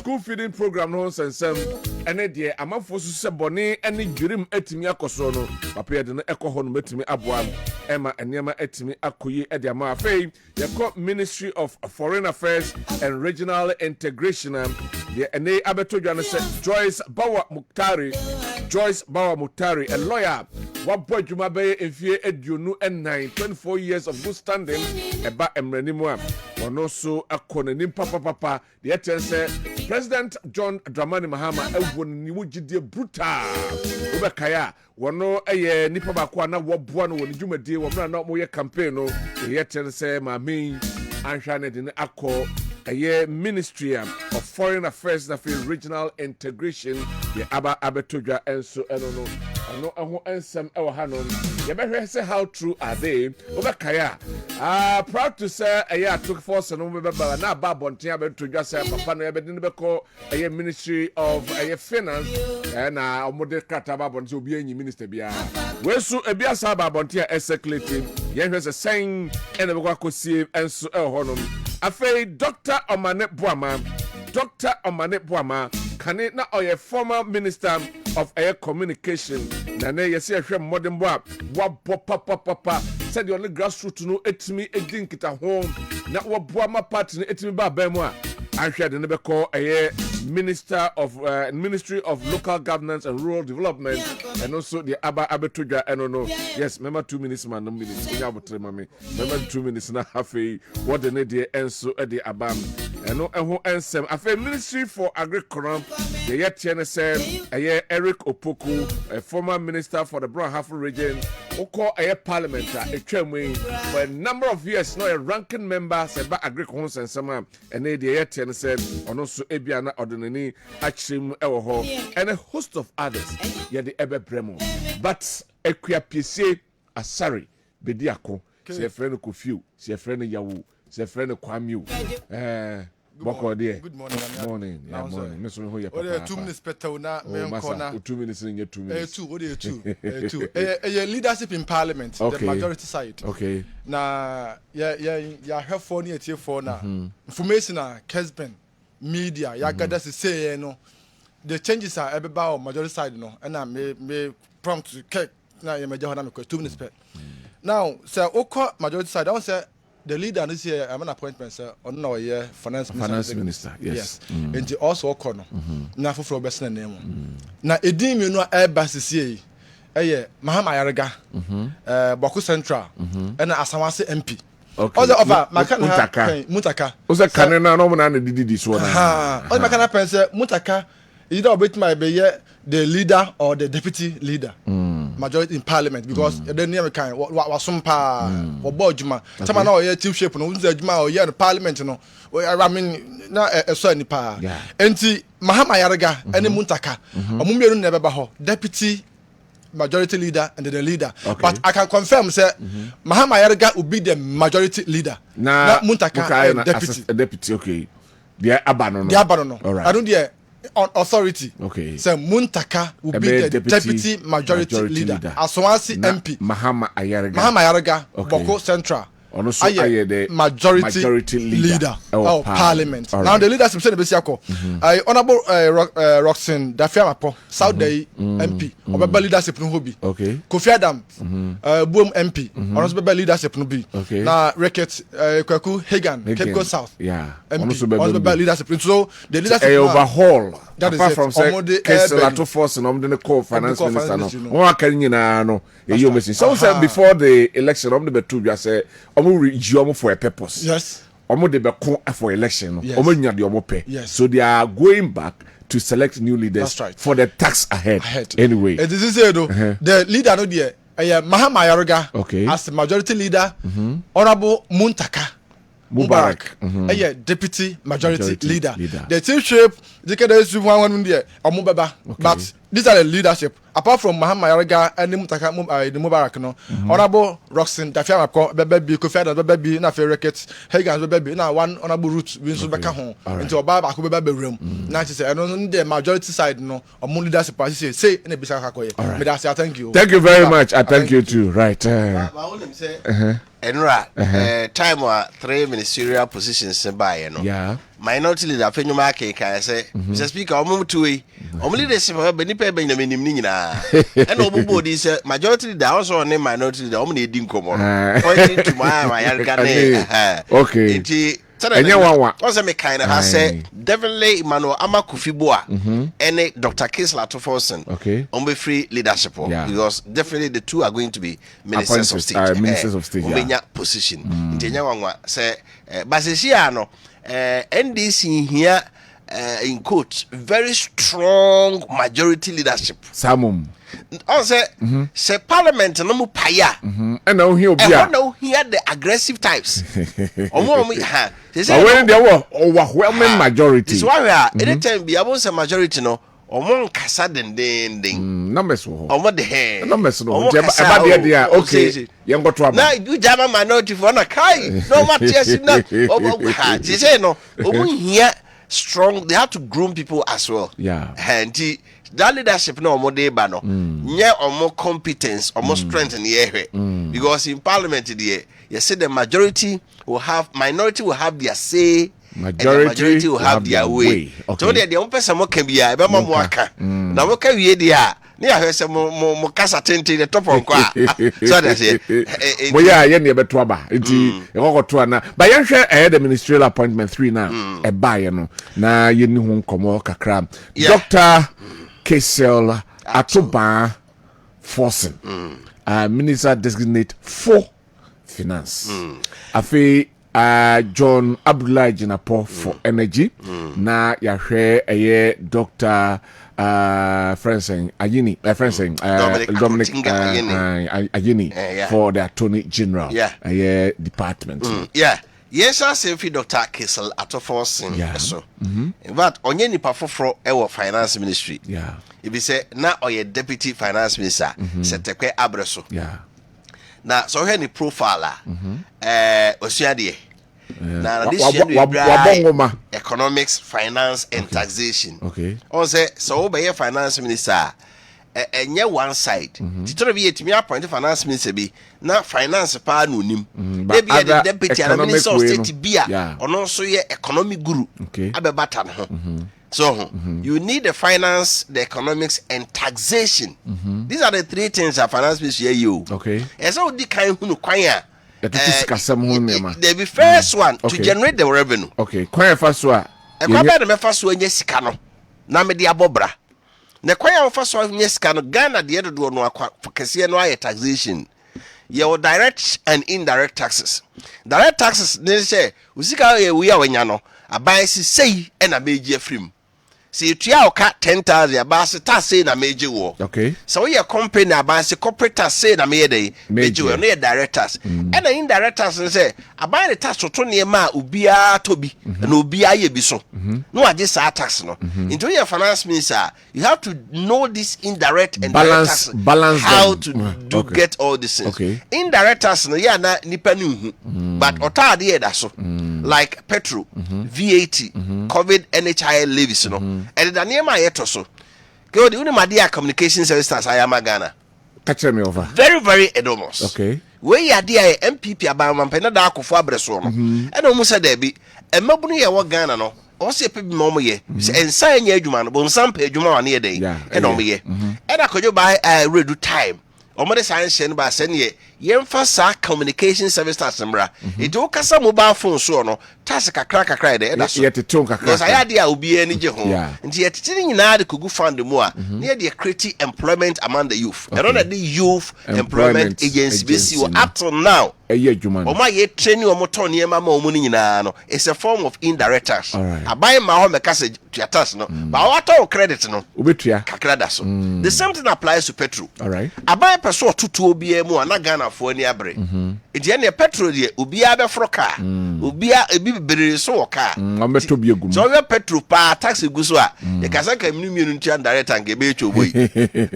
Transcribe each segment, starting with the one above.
school feeding program no sensem ene de amafo so se bone ene dwirim atimi akoso no papa de no ekoho no matimi aboam ema enema atimi akoyi e de ama afei yeko Ministry of Foreign Affairs and Regional Integration the ene abetodwa no se Joyce Bawa Muktari a lawyer what boy juma be efie eduonu ennan 24 years of good standing eba emranimu a ono so akonanim papa the etense President John Dramani Mahama ewoni wugide brutal obekaya wono eye nipa ba ko na woboa no woni dwumadie wo mra na mo ye campaign no the etense ma main anhwane de akọ a Ministry of Foreign Affairs and Regional Integration the abetodwa enso eno no ho ensem e wo hanom ye behwe say how true are they obekaya proud to say a took force no beba na ba bonten abetodwa say papa no ebedi ne beko a Ministry of Finance na omode kata ba bonten obi anyi minister bia wesu ebia sa ba bonten e circulating ye hwe say saying ene beko akosie enso e honom afei Dr. Omane Boama kane na oye former Minister of Air Communication na ne yesi ahwe modern boa wabo papa said the only grassroots no etimi edin kita ho na Boama party no etimi ba mu a ahwe de ne be call aye Ministry of Local Governance and Rural Development and also the abetodwa eno yes remember 2 minutes man no minutes nya botre mame remember 2 minutes na halfway what the need enso e the abam eno eho ensem afa Ministry for Agriculture the yet say aye Eric Opoku a former minister for the Brown Half region who call aye parliament etwamwe for a number of years now a ranking member say ba agriculture ensem and the yet say ono so ebia na ni achim ewo ho and a host of others ye the ebe bremo but ekua piesie asari bediako se friend Kofiu se friend Yawu se friend Kwamiu boko there good morning morning me so ho ye papa 2 minutes better na me corner 2 minutes in 2 minutes 2 what 2 leadership in parliament the majority side okay na ya have for near tier 4 na information na Kessben media ya gather say no the changes are about majority side no and I may prompt to na ya meje ho na me 2 minutes per now say okọ majority side I say the leader this year I'm an appointment sir on no year finance minister yes and also okọ no na foforo be sene name na edin mi no e ba sisi Mahama Ayarega Boku Central and Asamase MP. Okay. All the offer Mutaka. Oza kanena no na didi this one. All my kana pense Mutaka either obet my be the leader or the deputy leader. Majority in parliament because the near kind wasumpa or bodjuma. Tama na o chief shape no unza juma o the parliament no. I mean na so ni pa. Enti Mahama Ayarega and Mutaka. Omumieru never ba ho deputy majority leader and the leader. Okay. But I can confirm say Mahama Ayarega will be the majority leader. Na Muntaka deputy. Deputy, okay. The Abanono. All right. I don't hear on authority. Okay. So Muntaka will be the deputy majority leader. Aswansi MP. Mahama Ayarega Boko Central. Also, the majority leader of parliament. Right. Now the leadership said the Honorable Roxanne Dafiamapo, South Day MP, or leadership no be. Okay. Kofi Adam, Boom MP, or leadership no be. Okay. Now Reket Kwaku Hagan, Cape Coast South. Yeah. MP, leadership. So the leadership overhaul. That is apart from say Kessben force and the co-finance minister no. One can no. You missing. So said before the election, the two just say for a purpose. Yes. For election. Yes. So they are going back to select new leaders for the tax ahead. Anyway. It is though. The leader no there. Mahama Ayarega as the majority leader. Honorable Mubarak. Deputy majority leader. The chief shape the one there. But these are the leadership. Apart from Mahama Ayarega and the Mubarak no. Honorable Roxanne Dafiamapo baby Kofi Adam baby na fe Reket Hagan baby na one honorable root we so beka ho into Obaba ko baby room. Na say no the majority side no omo leadership say na bisa kakoye. Me da say thank you. Thank you very much. I thank you too. Right. I want say Enra time 3 ministerial positions by no. Yeah. minority leader fenyo Maakye can say Mr. Speaker omo tuwe omo leadership be nipa be nyame nim ni nyina and obo di say majority leader also on minority leader omo na edi nkomo pointing to my yarka okay also me kind of say definitely Emmanuel Amakufiboa and Dr. Kisla Toforson on free leadership because definitely the two are going to be ministers of state position say basesiano NDC here in quote very strong majority leadership samum on say parliament no mu paya and now here the aggressive types when there were overwhelming majority this why we are anytime be about say majority no omo nkasa den numbers wo omo de he numbers no eba dia okay yen go to aba na you jama minority for na kai no matter na omo ha they say no omo here strong they have to groom people as well and that leadership no omo dey ba no nye omo competence omo strength in here because in parliament there you see the minority will have their say majority will have their way so there the person mo can be e be mo aka na mo ka wie dia ne ya hwese mo kasa tente the top on kwa so that say mo ya ye ne be to aba nti e kokoto na ba ye hwe the ministerial appointment 3 na e ba ye no na ye ni hu nkomo kakra Dr. Kessben Atoba Forson minister designate for finance afi John Abdullah Jinapo for energy na yahwe eye Dr. Francine Ayini Dominic Ayini for the Attorney General department yes I say fi Dr. Kessben Atoba so but onye nipa foforo e wo finance ministry if you say na oye deputy finance minister setekwe abreso na so he ni profile osuade na this year economics finance and taxation on say so be finance minister enye one side titoro bi yetimi appoint finance minister bi na finance pa no nim dey be the deputy and minister of state bia ono so ye economic guru abebata no so you need the finance, the economics, and taxation. These are the three things that finance ministry you. And so the kind who kwanya. The first one to generate the revenue. Kwanya first one. Kwanya the first one yes kano. Na me dia bobra. Na kwanya first one yes kano. Ghana the other do no for kese no aye taxation. Your direct and indirect taxes. Direct taxes they say usika we are wenya no. Abai say and a major frame. See, you oka 10,000 abase ta say na meje wo. So we a company abase corporate tax say na meje wo no directors. And the indirectors say abai the tax to ne ma ubia tobi na ubia ye bi so. No age sa tax no. Into your finance minister, you have to know this indirect and balance how them. To get all these things. Indirectors no ya na nipa ni hu. But ota de da so. Like petrol, VAT, COVID, NHI levies no. And the name I eto so. Go the Unimadia communication services I am a Ghana. Catch me over. Very, very enormous. Where ya dear MPP about Mampena Darko Fabreson. And almost said there be a Mabuni ya Ghana no. Also a momo ye. And sign ye Juman, bon some pay Juma near day. And on me ye. And I could you buy a redo time. Omode science and by send ye sa communication service tasembra it do kasa mobile phone so no task kakra cry there that's yet tonka kakra because I idea obi ani je ho nti yet tini nyina de kugu fund mu a na ye create employment among the youth and on the youth employment agency besi up to now Oma ye training omo ton ye mama omo ni nyina no it's a form of indirect tax abai ma ho meka say tax no but what all credit no obetua kakra da so the same thing applies to petrol abai person tutu obi emu na Ghana for any abre enti na petrol ye obi abe fro car obi ebi bere so car ometo bi egum so we petrol pa tax egu so a ye kasa ka mienu ntia direct and ge be choboy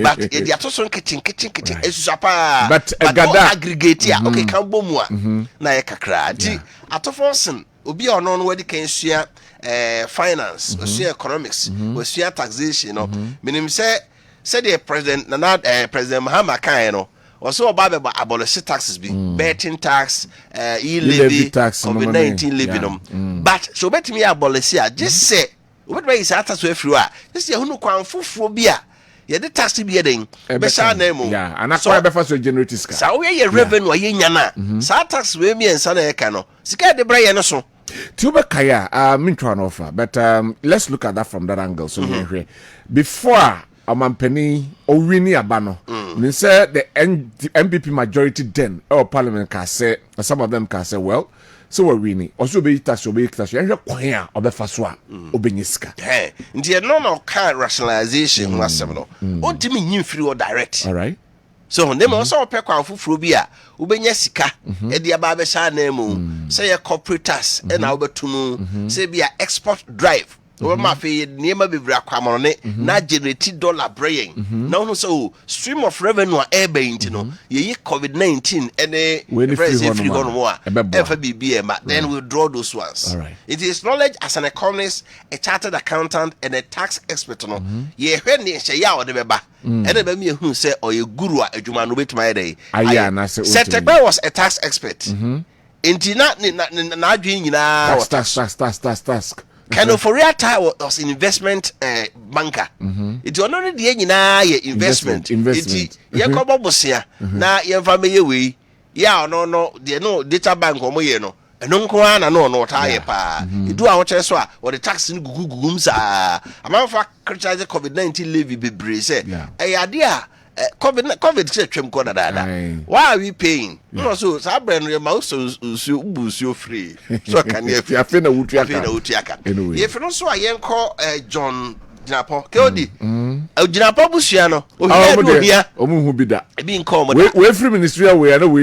but ye dia to so kitchen esusa pa but gada aggregate ya okay kan bomu a na ye kakra di atofonsen obi ono no wadi kan sua finance osua economics osua taxation no minim say the president President Mahama kan no also about abolish taxes be betting tax, e-levy tax, COVID-19 levy but so bet me abolish just say what way is after so everywhere just say who kwan fufuo bi a ye the tax be den be sha na emu and akwa be fa so generate sika sa we ye revenue ye nya na sa tax we mi ensa na ye ka no sika de bra ye no so Tuba Kaya, Mintran offer, but let's look at that from that angle. So before Amampeni or Winnie Abano, they said the MPP majority then or Parliament can say, some of them can say, well, so we're winning. Also be tax, and you're queer or the Faswa, Obeniska. Hey, the no kind rationalization was several. What do you mean you free or direct? All right. So them also pe kwa fufuru bia ubenya sika e dia ba be sha na mu say corporate tax e na obetumu say bia export drive o ma fe niema bebra kwamone na generate dollar brain na no so stream of revenue e be intino ye COVID-19 ene free gone mo a e fa bibia ma then we draw those ones. Right. It is knowledge as an economist, a chartered accountant and a tax expert no ye hwe ne hye ya o de beba ene ba mi ehun say o ye guru a adwuma no betuma dey aya na say Setekba was a tax expert enti na adwen nyina tax kind of for real time was an investment banker. It was not the nyina ye investment. It ye ko bobosia na ye fa meye we ya no data bank omo ye no eno nko ana no ta ye pa edu a wo kire so a wo the tax ni gugugum sa amanfa criticize COVID-19 levy bebre say ade a COVID say twem ko dada why are we paying no so sa brand no ma so ubusu free so can you afi na wutu aka anyway if no so a yenko John Jinapo Kodi Jinapo busua no o hia omu bi da e bi nko mo we free ministry we na we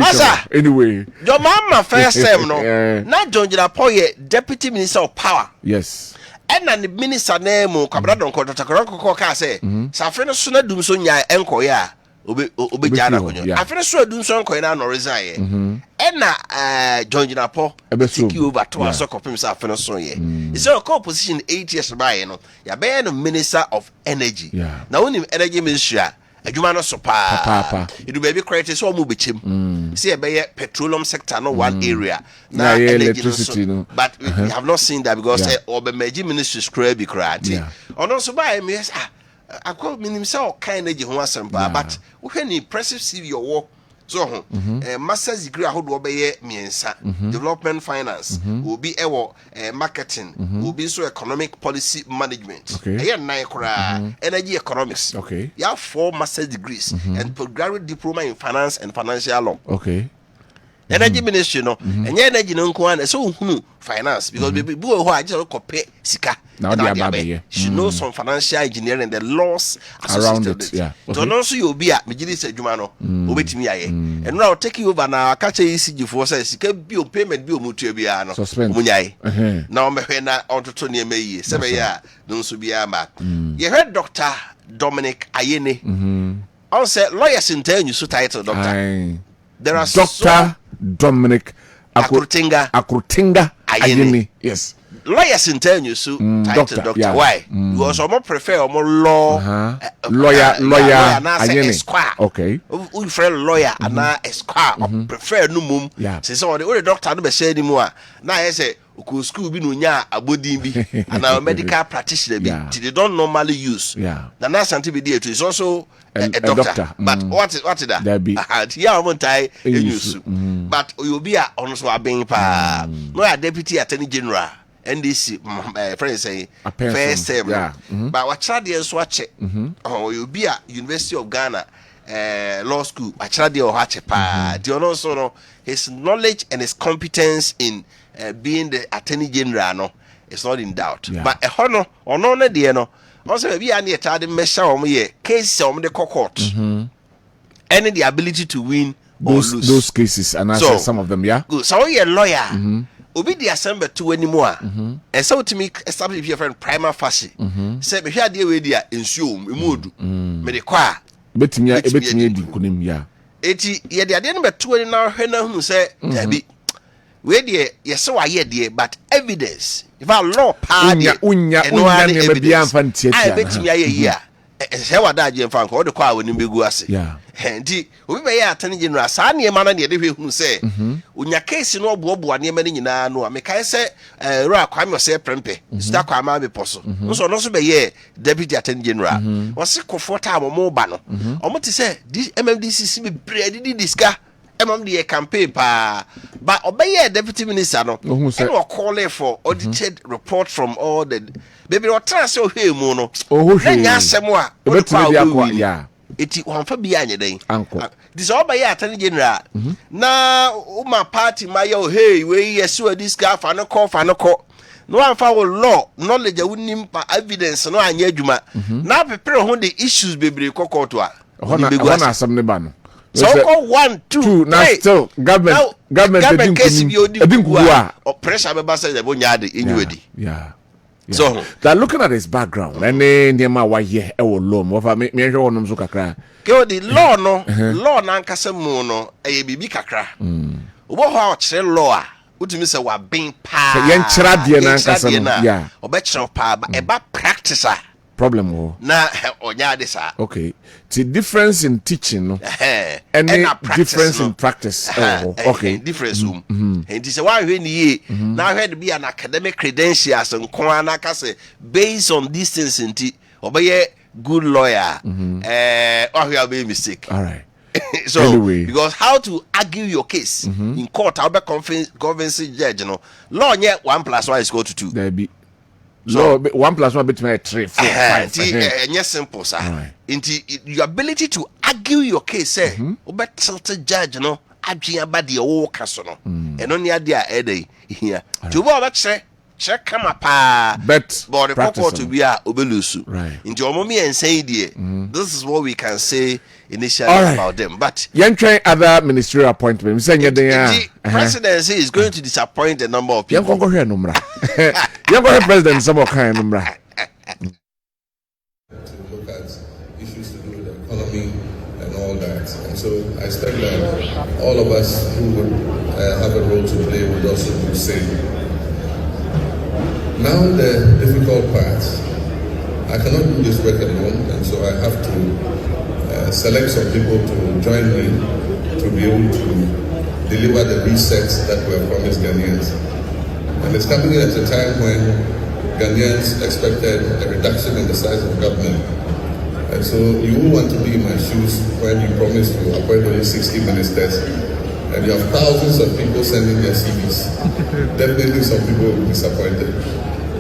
anyway your mama first time no na John Jinapo ye deputy minister of power yes and the minister name Kwabena Dankwah ka say safre no so na dum so nya enko ya obe jana konyo afre so dum so enko na no resign and na John Jinapo take you over to us kopim safre no so ye is a co-position 8 years by no ya be no minister of energy na woni energy ministry adwuma no so pa it be credit so mu bechem see e be petroleum sector no one area na electricity no but we have not seen that because obemeji ministry square be created ono so by me akọ minim say o kind energy ho asem pa but we hwe ni impressive CV your work so master's degree ahodo be miensa development finance will be marketing will be so economic policy management nine kura energy economics you have 4 master's degrees and postgraduate diploma in finance and financial law energy ministry no enye energy no nko an so hunu finance because be who I just copy sika now they she knows some financial engineering the laws around it so no so you be a megidi se adwuma no obetimi aye and now take you over na ka che ECG for say sika bi o payment bi o mutua bia no omunyaye na o mehwe na ontoto ne emayi se be ya no so bia ma ye heard Dr. Dominic Ayene on say lawyers in tell you so title doctor there are Dr. Dominic Akrutinga Ayene. Yes. Lawyers in tell you so title doctor. Why? Because some prefer more law lawyer Ayene. Esquire. Okay. We friend lawyer and esquire prefer no mum. Say so the doctor no be say anymore. Now I say ku school bi no nya abodin bi and our medical practitioner bi they don't normally use. The nurse and be there is also a doctor. But what is that? Yeah, one time use. But you be on so abin pa. No a deputy attorney general NDC friend say first term. But what try there so check. Oh, you be at University of Ghana law school. I try there or check pa. Do you know so no his knowledge and his competence in being the attorney general no it's not in doubt. But a honor or no na no also maybe I need to measure on me case on the court and the ability to win or lose those cases and answer some of them good so you're a lawyer obi the assembly to anymore and so to me establish your friend prima facie say me hwade we dia ensuo emudu me de kwa betimi edi kunim eti ye de ade no beto ani na hwe na hunu say dabi we de yes wa ye de but evidence if a law party unya ne bia amfa ntiatia betimi aye ya Say what that Jim Frank or the car when you be guasi. Yeah. Indeed, we may attend general Sani man and the who say, when your case in all Bobo and Yemen in I know, I make I say, Rock, I'm your say prempe, Stack, I might be possible. So, no, so be ye, deputy attendant general. Was sick for time or more banner. Or what to say, this MMDC be bread, this guy. MMD campaign but obey deputy minister no or call for audited report from all the baby or transfer here mono then yasemwa yeah it one for behind your day this all by attorney general na my party my hey we yes this guy for no call no one for law knowledge wouldn't evidence no anya adwuma na prepare on the issues baby court to a some ban. So call 1, 2, now still government case or pressure the bonyade in yeah. So that looking at his background and then why ye law over me on kakra. The law no law na nkasa mu no e bibi kakra. Obo ho a law utimi se wa ben pa. Yen kira de na nkasa yeah. Obekira pa ba e ba practice problem wo na onya de sa. Okay. The difference in teaching no and difference in practice okay difference and this is why when you now had be an academic credentials and kwana ka say based on these things nti obey good lawyer or you be mistake all right. So anyway. Because how to argue your case in court I'll be convincing judge no law yet 1 + 1 is equal to 2 there be so 1 + 1 between 3 4 5 yes simple sir into your ability to argue your case say obe tilt judge no adwin abade o kaso no eno ne ade a ede here to bo obe check come pa but the court to be a obelusu right into omomi and say this is what we can say initially about them but yentwen other ministerial appointment say the presidency is going to disappoint a number of people yanko hwe numra yanko president some kind numra to look at issues to do with the economy and all that. And so I expect that all of us who would have a role to play would also do the same. Now the difficult part, I cannot do this work alone, and so I have to select some people to join me to be able to deliver the resets that were promised Ghanaians. And it's coming at a time when Ghanaians expected a reduction in the size of government. And so you will want to be in my shoes when you promise to appoint only 60 ministers and you have thousands of people sending their CVs. Definitely some people will be disappointed.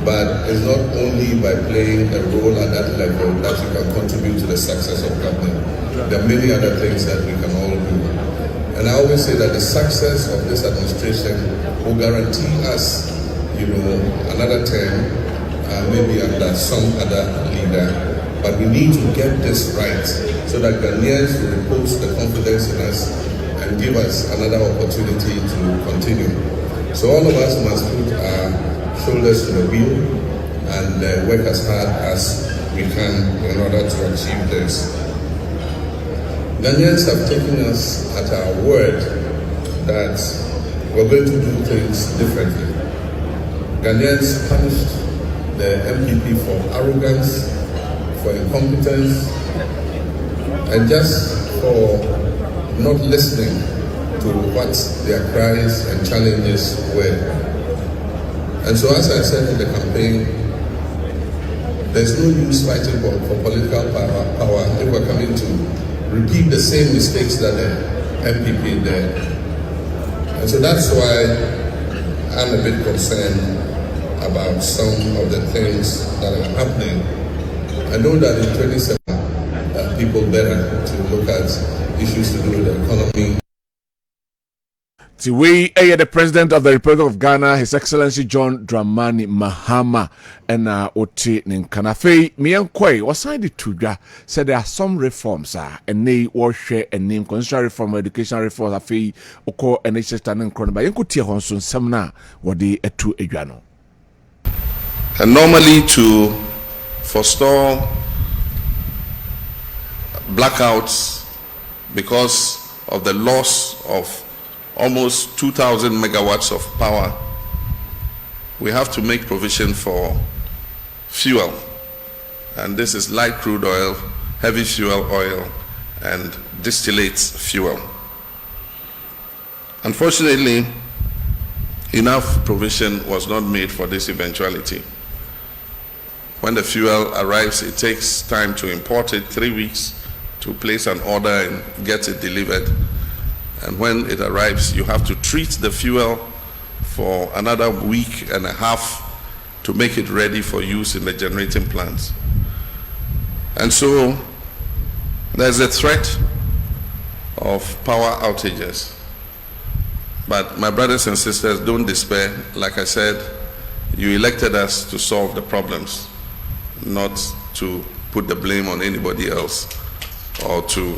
But it's not only by playing a role at that level that you can contribute to the success of government. There are many other things that we can all do. And I always say that the success of this administration will guarantee us, another term, maybe under some other leader. But we need to get this right so that Ghanaians will repose the confidence in us and give us another opportunity to continue. So all of us must put our shoulders to the wheel and work as hard as we can in order to achieve this. Ghanaians have taken us at our word that we're going to do things differently. Ghanaians punished the MPP for arrogance, for incompetence, and just for not listening to what their cries and challenges were. And so as I said in the campaign, there's no use fighting for political power if we're coming to repeat the same mistakes that the MPP did. And so that's why I'm a bit concerned about some of the things that are happening. I know that in 27 people better to look at issues to do with the economy. The President of the Republic of Ghana, His Excellency John Dramani Mahama, and Oti Ninkanafe, Miankwe, was signed to Tuja, said there are some reforms, and they will share a name, constitutional reform, education reform, a fee, Oko, and HST and Cronaba, Yankutia Honson, Samna, what they a two Egrano. And normally to forestall blackouts because of the loss of almost 2,000 megawatts of power, we have to make provision for fuel. and this is light crude oil, heavy fuel oil, and distillates fuel. Unfortunately, enough provision was not made for this eventuality. When the fuel arrives, it takes time to import it, 3 weeks to place an order and get it delivered. And when it arrives, you have to treat the fuel for another week and a half to make it ready for use in the generating plants. And so there's a threat of power outages. But my brothers and sisters, don't despair. Like I said, you elected us to solve the problems, not to put the blame on anybody else or to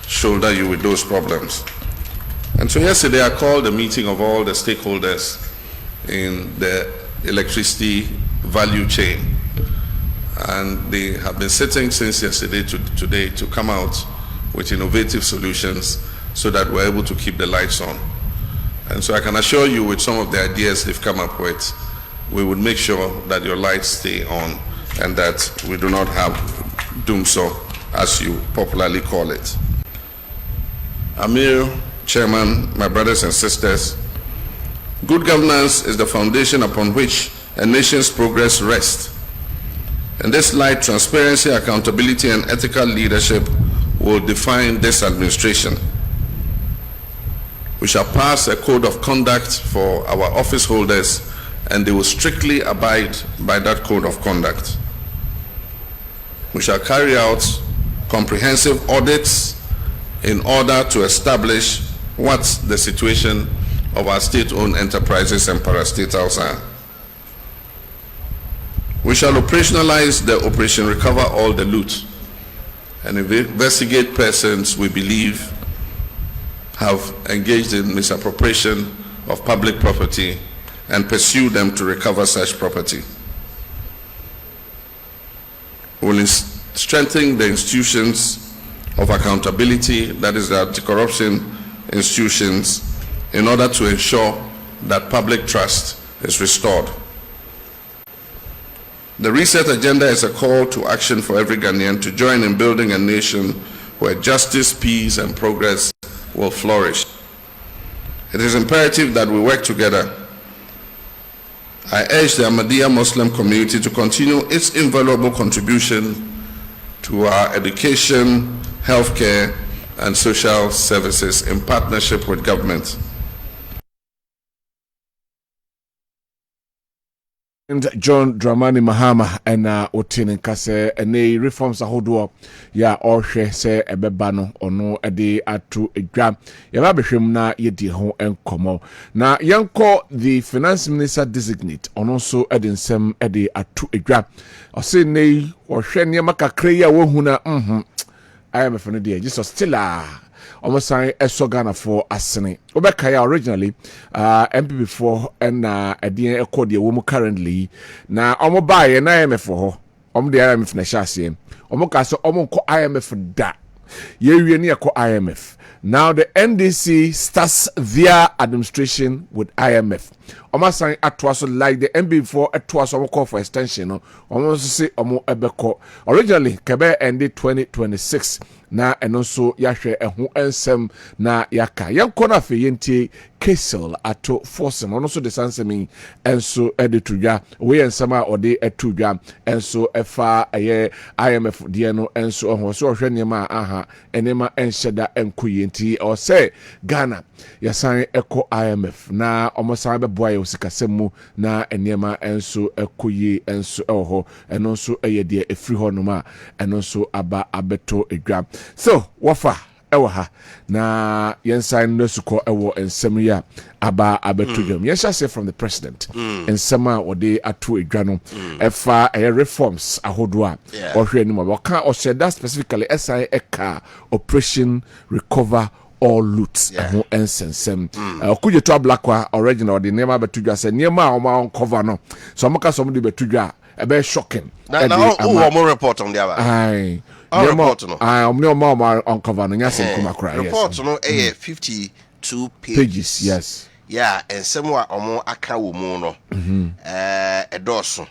shoulder you with those problems. And so yesterday I called a meeting of all the stakeholders in the electricity value chain. And they have been sitting since yesterday to today to come out with innovative solutions so that we're able to keep the lights on. And so I can assure you, with some of the ideas they've come up with, we would make sure that your lights stay on and that we do not have doomsday, as you popularly call it. Amir, Chairman, my brothers and sisters, good governance is the foundation upon which a nation's progress rests. In this light, transparency, accountability, and ethical leadership will define this administration. We shall pass a code of conduct for our office holders, and they will strictly abide by that code of conduct. We shall carry out comprehensive audits in order to establish what the situation of our state-owned enterprises and parastatals are. We shall operationalize the Operation Recover All the Loot and investigate persons we believe have engaged in misappropriation of public property and pursue them to recover such property. We will strengthen the institutions of accountability, that is the anti-corruption institutions, in order to ensure that public trust is restored. The Reset Agenda is a call to action for every Ghanaian to join in building a nation where justice, peace, and progress will flourish. It is imperative that we work together. I urge the Ahmadiyya Muslim community to continue its invaluable contribution to our education, healthcare, and social services in partnership with government. And John Dramani Mahama and Otinin Kase and the reforms ahodo ya ohwe se ebeba no ono ede atu edwa ya babehwem na yedi ho enkomo na yanko the finance minister designate ono so ede nsem ede atu edwa ose nei ohwe ne makakre ya wo hu na IMF no dey Jesus still almost Ghana for Asene. Obekaya originally MP4 and a code woman currently. Now omo buy an IMF for the IMF na shasi. Omo kaso omo ko IMF da. Ye near ko IMF. Now the NDC starts their administration with IMF. Omo sign atwaso like the MP4 atwaso omo call for extension. Omo say omo ebeko. Originally kebe ended 2026. Na eno so yahwe ehu ensem na yaka yanko na fe yenti Kessel ato force no so de sansemi enso edetudwa we ensema ode etudwa enso efa eye IMF de no enso oho so hwe nema aha enema enhyeda enko yenti o se Ghana yasan eko IMF na omosan beboa ye osikasemu na enema enso ekoyi enso oho eno so eye de efri ho no ma eno so aba abeto edwa. So wafa ewa na yensan no suko ewo ensem ya aba abetudwam yesha say from the president ensema wode atu edwa no efa reforms ahodo a ohwe ni mo ka o said that specifically SI eka Operation Recover All Loot ho ensensem okuje to Dankwah original the name abetudwa say niema a o cover no so amaka so mo de betudwa ebe shocking na more report on the other report no uncover no nyase kuma kra yes report no 52 pages yes yeah and some wa omo aka wo mu no edoso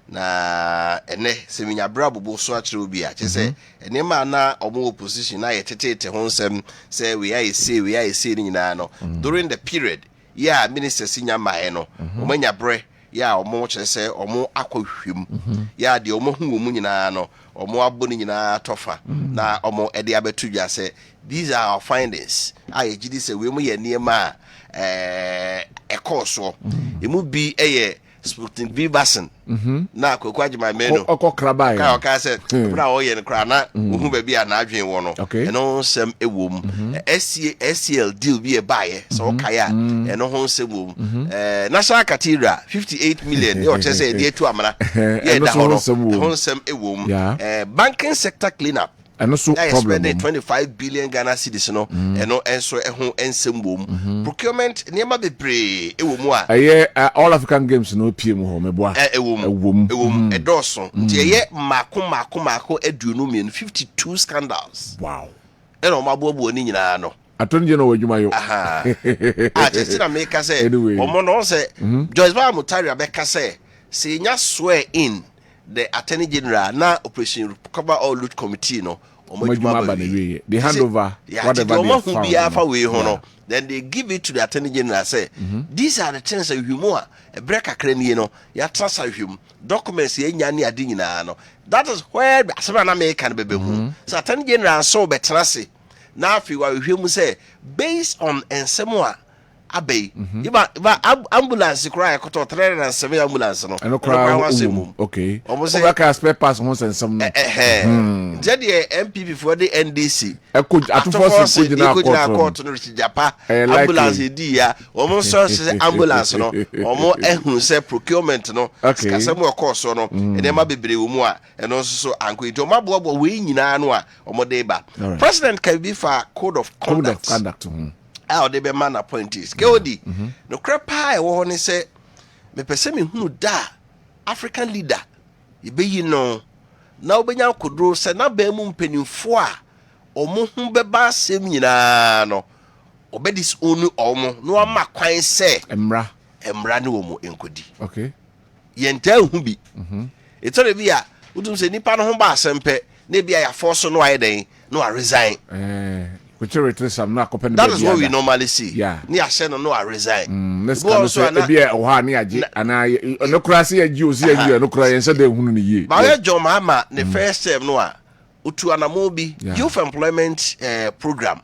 na ene se minya bra bobo so akire obi a che se ene ma na omo opposition na ye tetete ho nsem se we are say ni nyina no during the period minister sinya mae no omanya bre omo che se omo akwahwem de omo hu omu nyina no omo abo ni nyina tofa na omo ede abetu dwa se these are our findings gidi se we mu ye niema ekoso emu bi Sputnik V vaccine na kwakwaji my menookrabai ka ka se bra o ye ne kra na ohu ba bia na adwen wo no eno nsem ewom SCL deal bi e bae so kaya eno ho nsem wom national cathedral 58 million e o chese e de tu amana ye da ho nsem ewom banking sector cleanup and also problem 25 billion Ghana cedis no eno enso ehun ensem bom procurement niema bebre ewomu a all African games no PM ho meboa ewom edoso nti eye mako aduonu men 52 scandals wow eno mabobo ni nyina no atonje no wadwuma yo just na make say omo no say Joyce Ba Mutari abeka say nya swear in the Attorney General na operation cover all loot committee no the handover whatever they found, then they give it to the Attorney General say these are the things that you more a break akrani no ya transfer him documents ye nya ne ade nyina no that is where asema na make can be hu so Attorney General so betrase na afi wa hwemu say based on ensemo a abey iba ambulance cry koto 307 ambulance no eno cry okay almost like spare pass once and some the MPP for the NDC atufo kujina court no Japa ambulance di ya almost so ambulance no omo ehun se procurement no kasem o course no enema bebre wo mu a eno so anko ito mabobo we nyina no a omo dey ba president can be for code of conduct how they be man appointees KOD no crepa e wo ne se me pese me hunu da African leader e be yi no na obenya kodro se na ba mu mpanimfo a omo hu beba sem nyina no obedis onu omo no ama kwan se emra ne wo mu enkodi okay yenta hu bi etore bi a udum se nipa no ho ba asempe na bia ya force no ayeden no a resign that is what we normally see. Yeah. Ni ashe no a resign. Let's go so na be o ha ni age ana no kura se age o se age no kura yen se de hunu ni ye. Ba ye John Mahama the first term no a otu anamo bi youth employment program.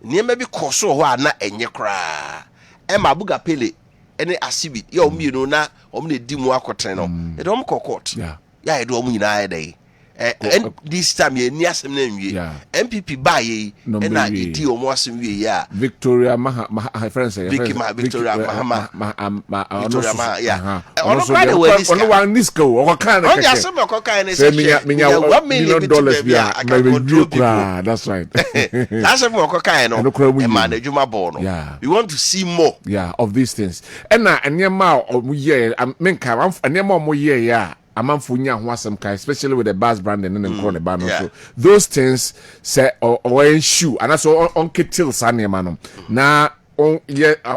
Ni ma bi koso ho ana enye kura. E ma buga pele ene asibi ye o mi no na o me di mu akoten no. E do mo court. Yeah. Ya e do mo nyina e dey. And this time ye ni asem na nwie MPP ba ye na di omo asem wie ya Victoria friends Victoria ono one nisco o kan na keke asem o kan na say $1 million bia na we that's right that's asem o kan no e man adwuma ball no we want to see more of these things and na enema o ye menka enema o ye ya amanfo nya ho asem kai especially with the bus branding and then the ban so those things say or ensure and so on ketil sanema no na on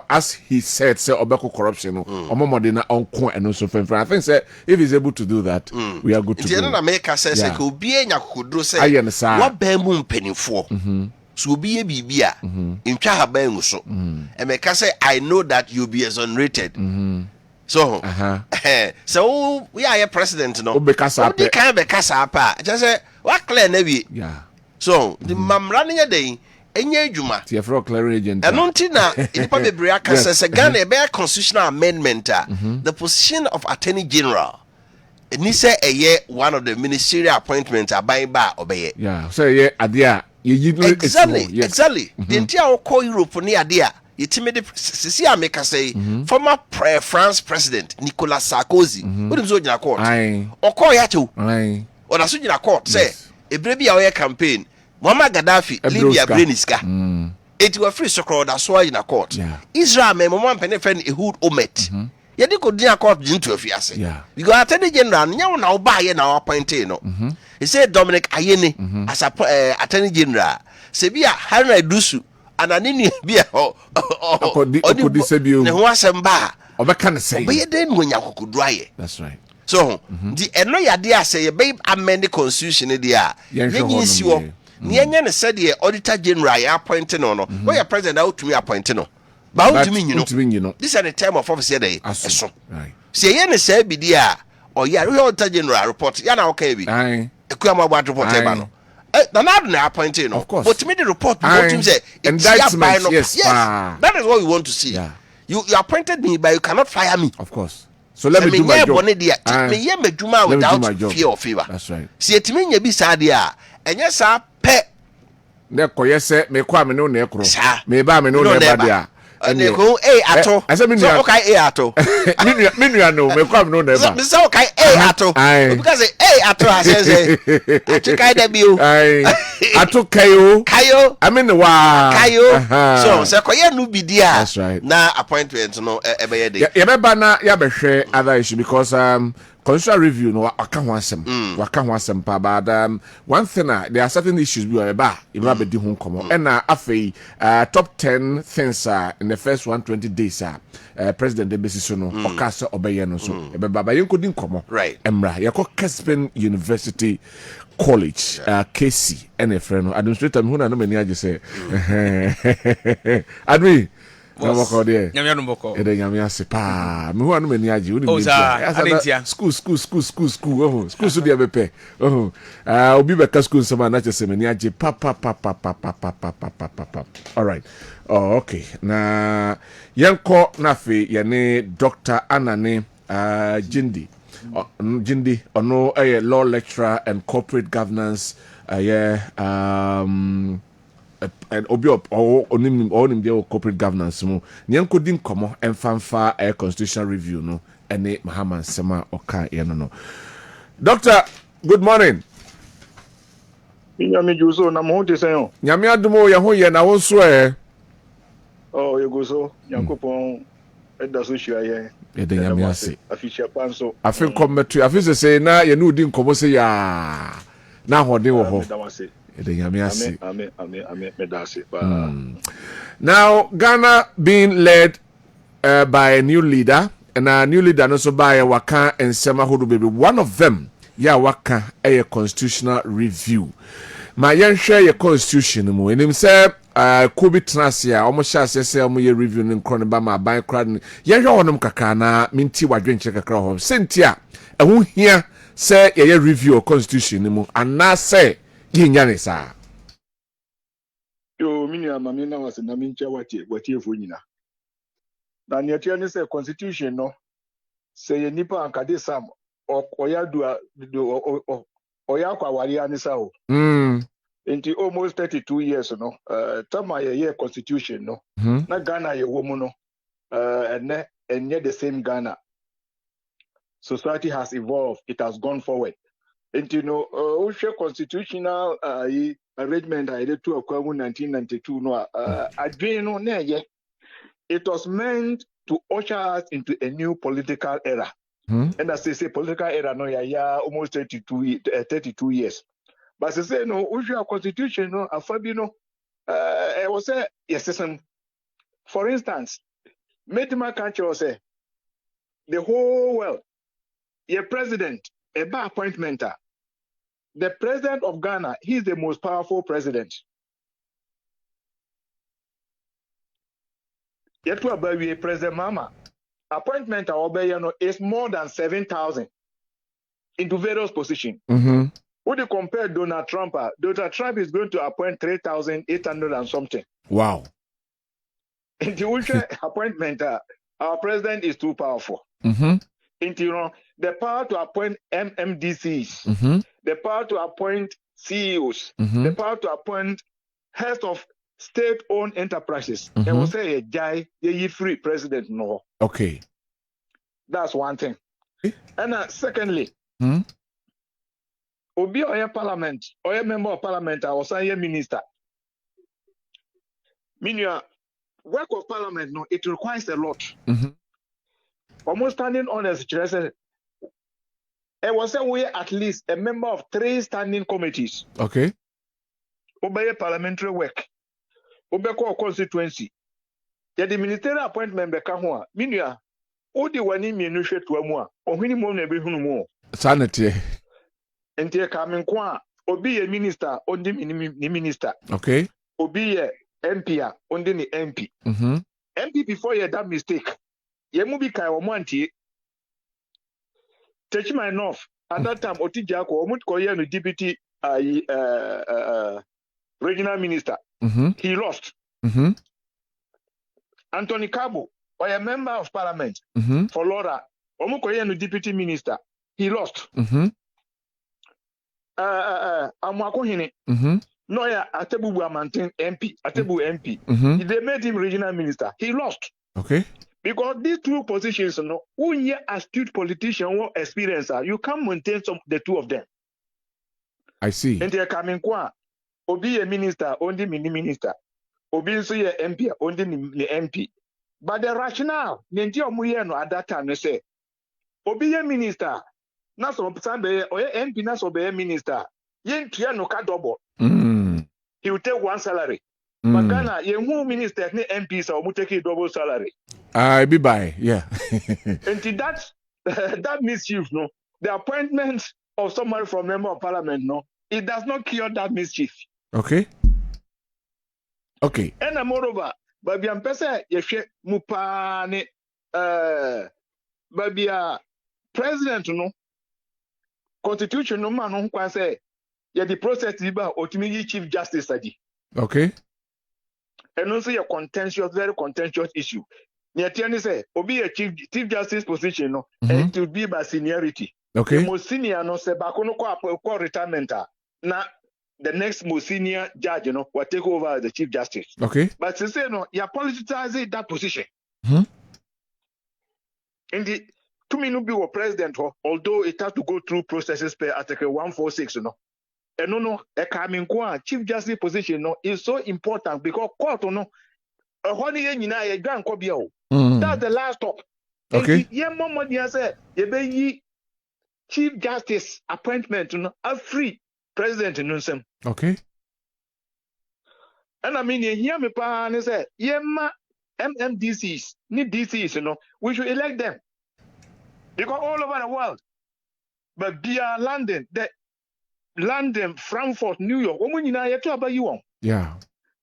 as he said say obeko corruption no omomode na onko eno so fen I think say if he's able to do that we are good to go. The na make say say ko obi enya kokodro say what ba mu mpanifo so obi ye bibia ntwa haba engu so e make say I know that you be exonerated. So so we are a president no be kasa apa just say what clear na we so the mamra ne dey enye adwuma tie for clear agent eno ntina inipa bebre aka say Ghana be constitutional amendment the position of Attorney General ni say one of the ministerial appointments aban ba obeye so ye ade a ye exactly the ntia call Europe ni ade a Yetimede sisi ameka say former France president Nicolas Sarkozy wodi so gina court okọ ya chew ona so gina court say ebre bia o campaign Muammar Gaddafi Libya Breniska eti wa free sokro da so gina court Israel me mama mpene fen Ehud Omet yedi ko gina court jinto afiase because Attorney General nya na oba ye na appoint no he say Dominic Ayene as Attorney General se bia Haruna Iddrisu ananini bia akodi sebio ne ho asem ba obeka ne say be den wonya kokodu aye that's right So the eno yade ase ye be amend the constitution dia yenyi si wo ne yenye ne said the auditor general ya appoint no no where your president out to me appoint no ba out to me you know this is the term of office there so right say ye ne say bi dia or ya auditor general report ya na okay bi ekuama ba report e ba no na appointed no but me the report what him say indictment yes that is what we want to see. You appointed me but you cannot fire me, of course. So let me do my job. Me ye meduma without fear or favor. That's right. See etimi nya bi sa de a enya sa pe ne koye se me kwa me no na ekro me ba me no na ba de a ene ko ato so okay ato me nua no me kwa me no na ba me say okay ato because ato has say ato kai da bi o ato kayo I mean wa kayo so koye no bi dia. That's right. Na appointment no e be ye de ye be ba na ya be hwe other issue because constitutional review no waka ho asem pa but one thing there are certain issues we are ba e ba be di ho komo and afei top 10 things in the first 120 days president de besi no okase obeye no so e be ba yen ko di komo right emra ye ko Kessben University College KC and a friend administrator me hu na no mani age say admi na boko de nyamia no boko e de nyamia se pa me hu anu mani age uni me school school so de bepe obi be ka school sama na chese mani age pa all right okay na yanko na fe ye ne Dr. Anane Jindi ono a law lecturer and corporate governance and obiop onim dey corporate governance mu nyanko din komo emfanfa a constitutional review no ene Mahaman Sema oka ye no. Doctor, good morning. Nyame juso na mo te sen nyame adumo ye ho ye na wo so oh ye go so Yankopon eda so hia ye e de nyame ase afishia panso afin kometu afin se na ye no din komo se ya na hode wo ho Amen. Now, Ghana being led by a new leader, and a new leader also by a Waka and Sema Hudu baby. One of them, Waka, a constitutional review. My young share your constitution, and him say, could be Trasia, almost shall say, a review in Cronobama by crowd. Yajonum Kakana, Minty, what drink check a crowd. Cynthia, and who here say a review of constitution, and now say, Yinyane sa. Yo minya mami na wase na mincha watie fo nyina. Na netia ne say constitution no say ye nipa ankade sam oya oya kwa wari anisa o. Into almost 32 years no tama ye constitution no na Ghana ye wo mu no enye the same Ghana. Society has evolved, it has gone forward. And you know, constitutional arrangement I did to a 1992. No, it was meant to usher us into a new political era. And as they say, political era, no, almost 32 years. But they say, no, Usha constitution, no, a Fabino, I was say, yes, for instance, Metima Kancho say, the whole world, your president, a bar appointment. The president of Ghana, he is the most powerful president. Yet to obey President Mama. Appointment is more than 7,000 into various positions. Would you compare Donald Trump? Donald Trump is going to appoint 3,800 and something. Wow. In the appointment, our president is too powerful. Into the power to appoint MMDCs, the power to appoint CEOs, the power to appoint heads of state-owned enterprises. They will say a guy, a free president. No. Okay. That's one thing. And secondly, Obi or parliament or a member of parliament, I was a minister. Meaning, work of parliament, no, it requires a lot. Almost standing on as I was we at least a member of 3 standing committees. Okay. Obey parliamentary work. Obey constituency. The ministerial appointment become one. Meaning, Odi wani mienu hwetu amu a ohini mo na be hunu mo sanete enti ka me nko a obi ye minister ondi ni minister okay obi ye MP a ondi ni MP MP before you that mistake ye mu bi kai o mo antie take my enough at that time otija ko o mu ko ye no deputy regional minister he lost Anthony Kabo or a member of parliament for Laura Omukoye no deputy minister he lost Amwako Hine no ya Atebu Amantin MP Atebu MP they made him regional minister he lost okay because these two positions no when you astute politician or experience you can maintain the two of them I see and they are coming kwa obi a minister only mini minister obi nso ye MP only ni MP but the rationale nenti omuye no at that time they say obi ye minister na so be or MP na so be minister ye ntua no ka double he will take one salary but Ghana ye who minister ni MP so omu take double salary I be by yeah and that mischief no the appointment of somebody from member of parliament no it does not cure that mischief okay and moreover baby am pese ye hwe mu pa ne baby president no constitution no man no kwa say ye the process ba otimi yi chief justice adi okay and also your contentious very contentious issue near tiani say obi a chief justice position no it will be by seniority okay the most senior no say back no ko retirement na the next most senior judge will take over as the chief justice okay but to say no you politicizing that position in the to me no be a president although it has to go through processes per article 146 and no a coming chief justice position is so important because court a honey nyina ye dwan ko bia that's the last stop okay ye momo dia say ye be yi chief justice appointment a free president nsem okay and I mean here me pa ne say ye ma MMDCs ni DCs we should elect them because all over the world but bia London Frankfurt New York omo nyina ye to aba yi won yeah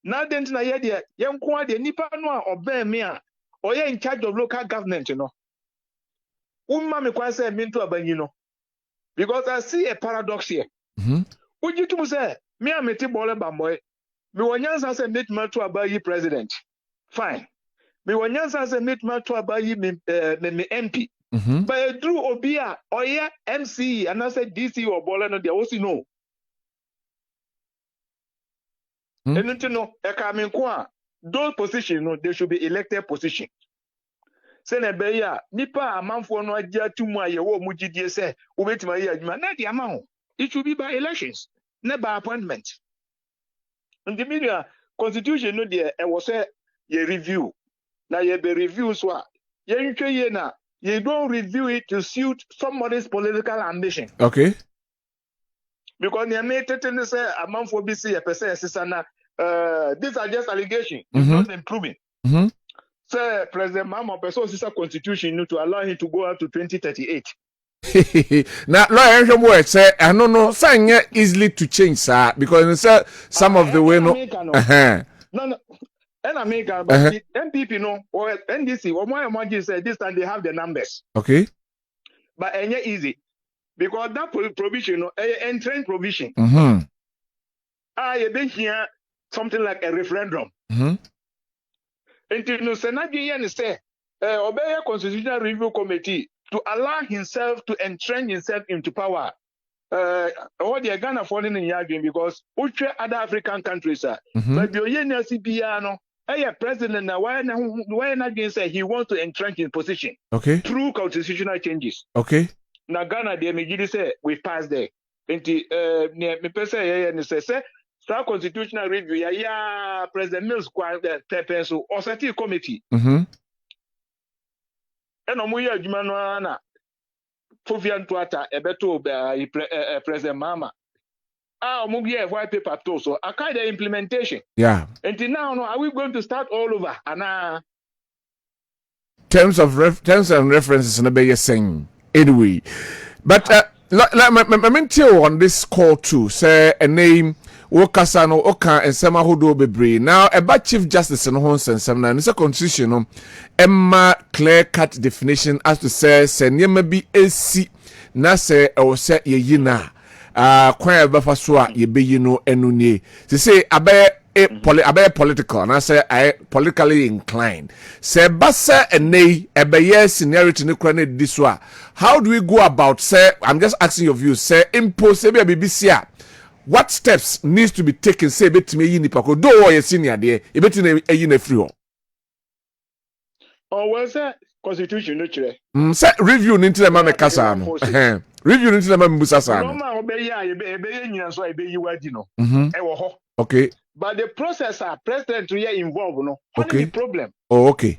na dent na ye de ye nko ade nipa no a oben me a oye in charge of local government umma me kwa say me to abanyi because I see a paradox here uji tu say me a meti bole bamboy me wonyansa say make me to abayi president fine me wonyansa say make me to abayi me MP but through obi a oye MC and I say DC or bole no there also no and you know e ka me nko a those positions they should be elected positions say na be ya nipa amanfo no agya tumu a ye wo mu gidie say obetima ye adwuma na dia ma ho it should be by elections not by appointment and the media constitution no there e was say ye review na ye be review so a ye ntwe ye na you don't review it to suit somebody's political ambition okay because they made it and say amanfo bi say ye pese sisa na these are just allegations it's not been proven Sir President Mama person sister constitution to allow him to go up to 2038. Now lawyer Nhwemo say I don't know sign easily to change sir because some of the way no no and America but the MPP or NDC or more imagine say this time they have the numbers okay but ain't easy because that provision entering provision you been here something like a referendum until no Senate say obey a constitutional review committee to allow himself to entrench himself into power. What the Ghana falling in Yagin because other African countries are. But the CBA president now why not say he wants to entrench his position okay through constitutional changes. Okay. Now Ghana the Megidi say we passed there. Until me person say Star constitutional review, President Mills so or certain committee. And Omuya Jumana Fovian Tuata, Ebeto, President Mama. Omuya white paper too, so a kind of implementation. Yeah. Until now, are we going to start all over? And terms and references na be saying anyway. But let me tell you on this call too, say a name Wokasa no Oka and Sama Hodo Bebre. Now about Chief Justice and Hons and Samna, and it's a constitution no Emma clear cut definition as to say Nyema bi AC na say or say ye yina kwan ba fa so a ye be yino enunye. To say abe political and I say I politically inclined. Say basa ene ebeye seniority ne kra ne diswa. How do we go about say I'm just asking your views say impose be BBC a what steps needs to be taken say betime yi nipa ko do wo ye senior de e betime yi na free ho. Oh well say constitution no kire. Say review ni ntire ma me kasa no. Review ni ntire ma me busa sa no. No ma obeyi a ebe nyina so ebe wadi no. E wo ho. Okay. But the process are president to get involved no. What is the problem? Oh okay.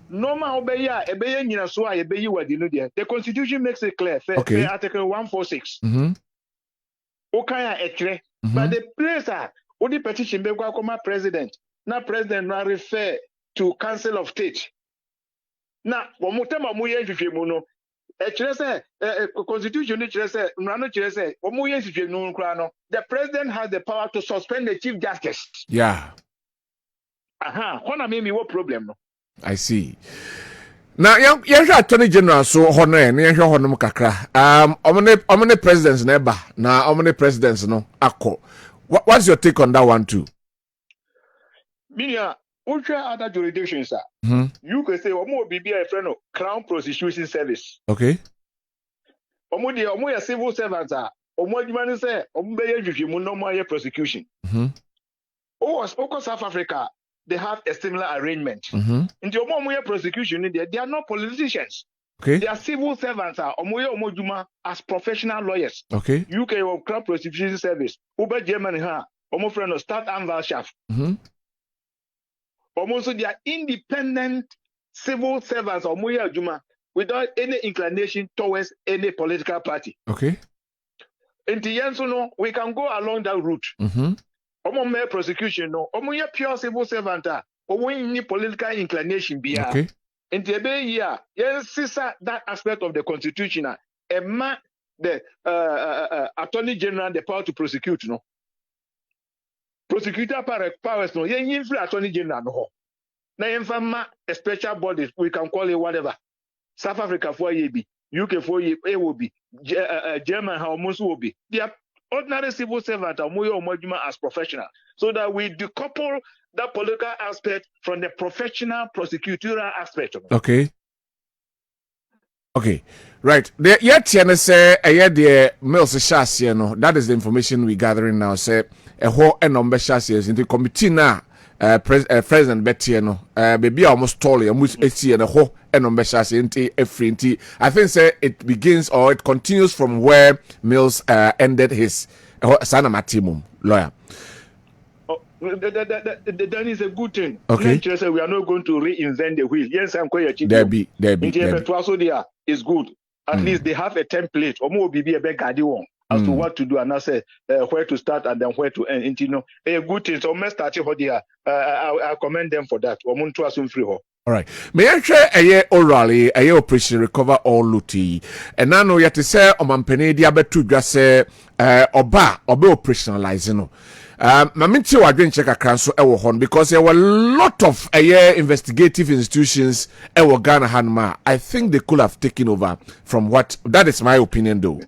No ma obeyi a ebe nyina so a ebe wadi no there. The constitution makes it clear. Say article 146. Okaya ekre. But the place are odi petition be kwa koma president. Na president na refer to council of state. Na womutema mu ye hwehwemu no ekre say constitution no kire say no kire say omu ye hwehwemu nkra no the president has the power to suspend the chief justice. Yeah. Hona me what problem no. I see. Now, you Attorney General so honor na yehwe honum kakra. Omne presidents na eba na omne presidents no akọ. What's your take on that one too? Minia, ultra other jurisdictions you can say omo bibi a friend of Crown Prosecution Service. Okay. Omo ya civil servants omo adwuma ne say omo be ye hwehwemu no mo prosecution. South Africa they have a similar arrangement. In the Omoya prosecution, they are not politicians. Okay. They are civil servants. Omoya Omojuma as professional lawyers. Okay. UK or Crown Prosecution Service. Uber Germany Omo friend of Start Anwaltschaft. Also they are independent civil servants Omoya Juma without any inclination towards any political party. Okay. In the end, we can go along that route. Omo mere prosecution no omo ye pure civil servant omo any political inclination bia okay in the be here yes that aspect of the constitution the attorney general the power to prosecute no prosecutor powers no ye free attorney general no na ye ma a special body we can call it whatever South Africa for ye be UK for ye will be German how almost will be they are ordinary civil servant as professional, so that we decouple that political aspect from the professional prosecutorial aspect. Okay. Right. The yet say the Mills Shasia no. That is the information we gathering now. Say a whole number Shasias into committee now. President Betty no. Baby almost tall. Almost 80 and a whole number Shasia into every. I think say it begins or it continues from where Mills ended his Sanamatimo lawyer. That is a good thing. Okay. We are not going to reinvent the wheel. Yes, I'm quite achieving. There be. Is good. At least they have a template. Omo bibi ebe gadi won as to what to do and I say where to start and then where to end. A good thing. So let's start here. I commend them for that. Omo to assume free ho. All right. May I share a orally a operation recover all luti. And now yet to say omampene diabetu just say oba operationalizing no. Maminti wadwen check akranso ewo hon because there were a lot of investigative institutions ewo Ghana Hanma. I think they could have taken over from what that is my opinion though.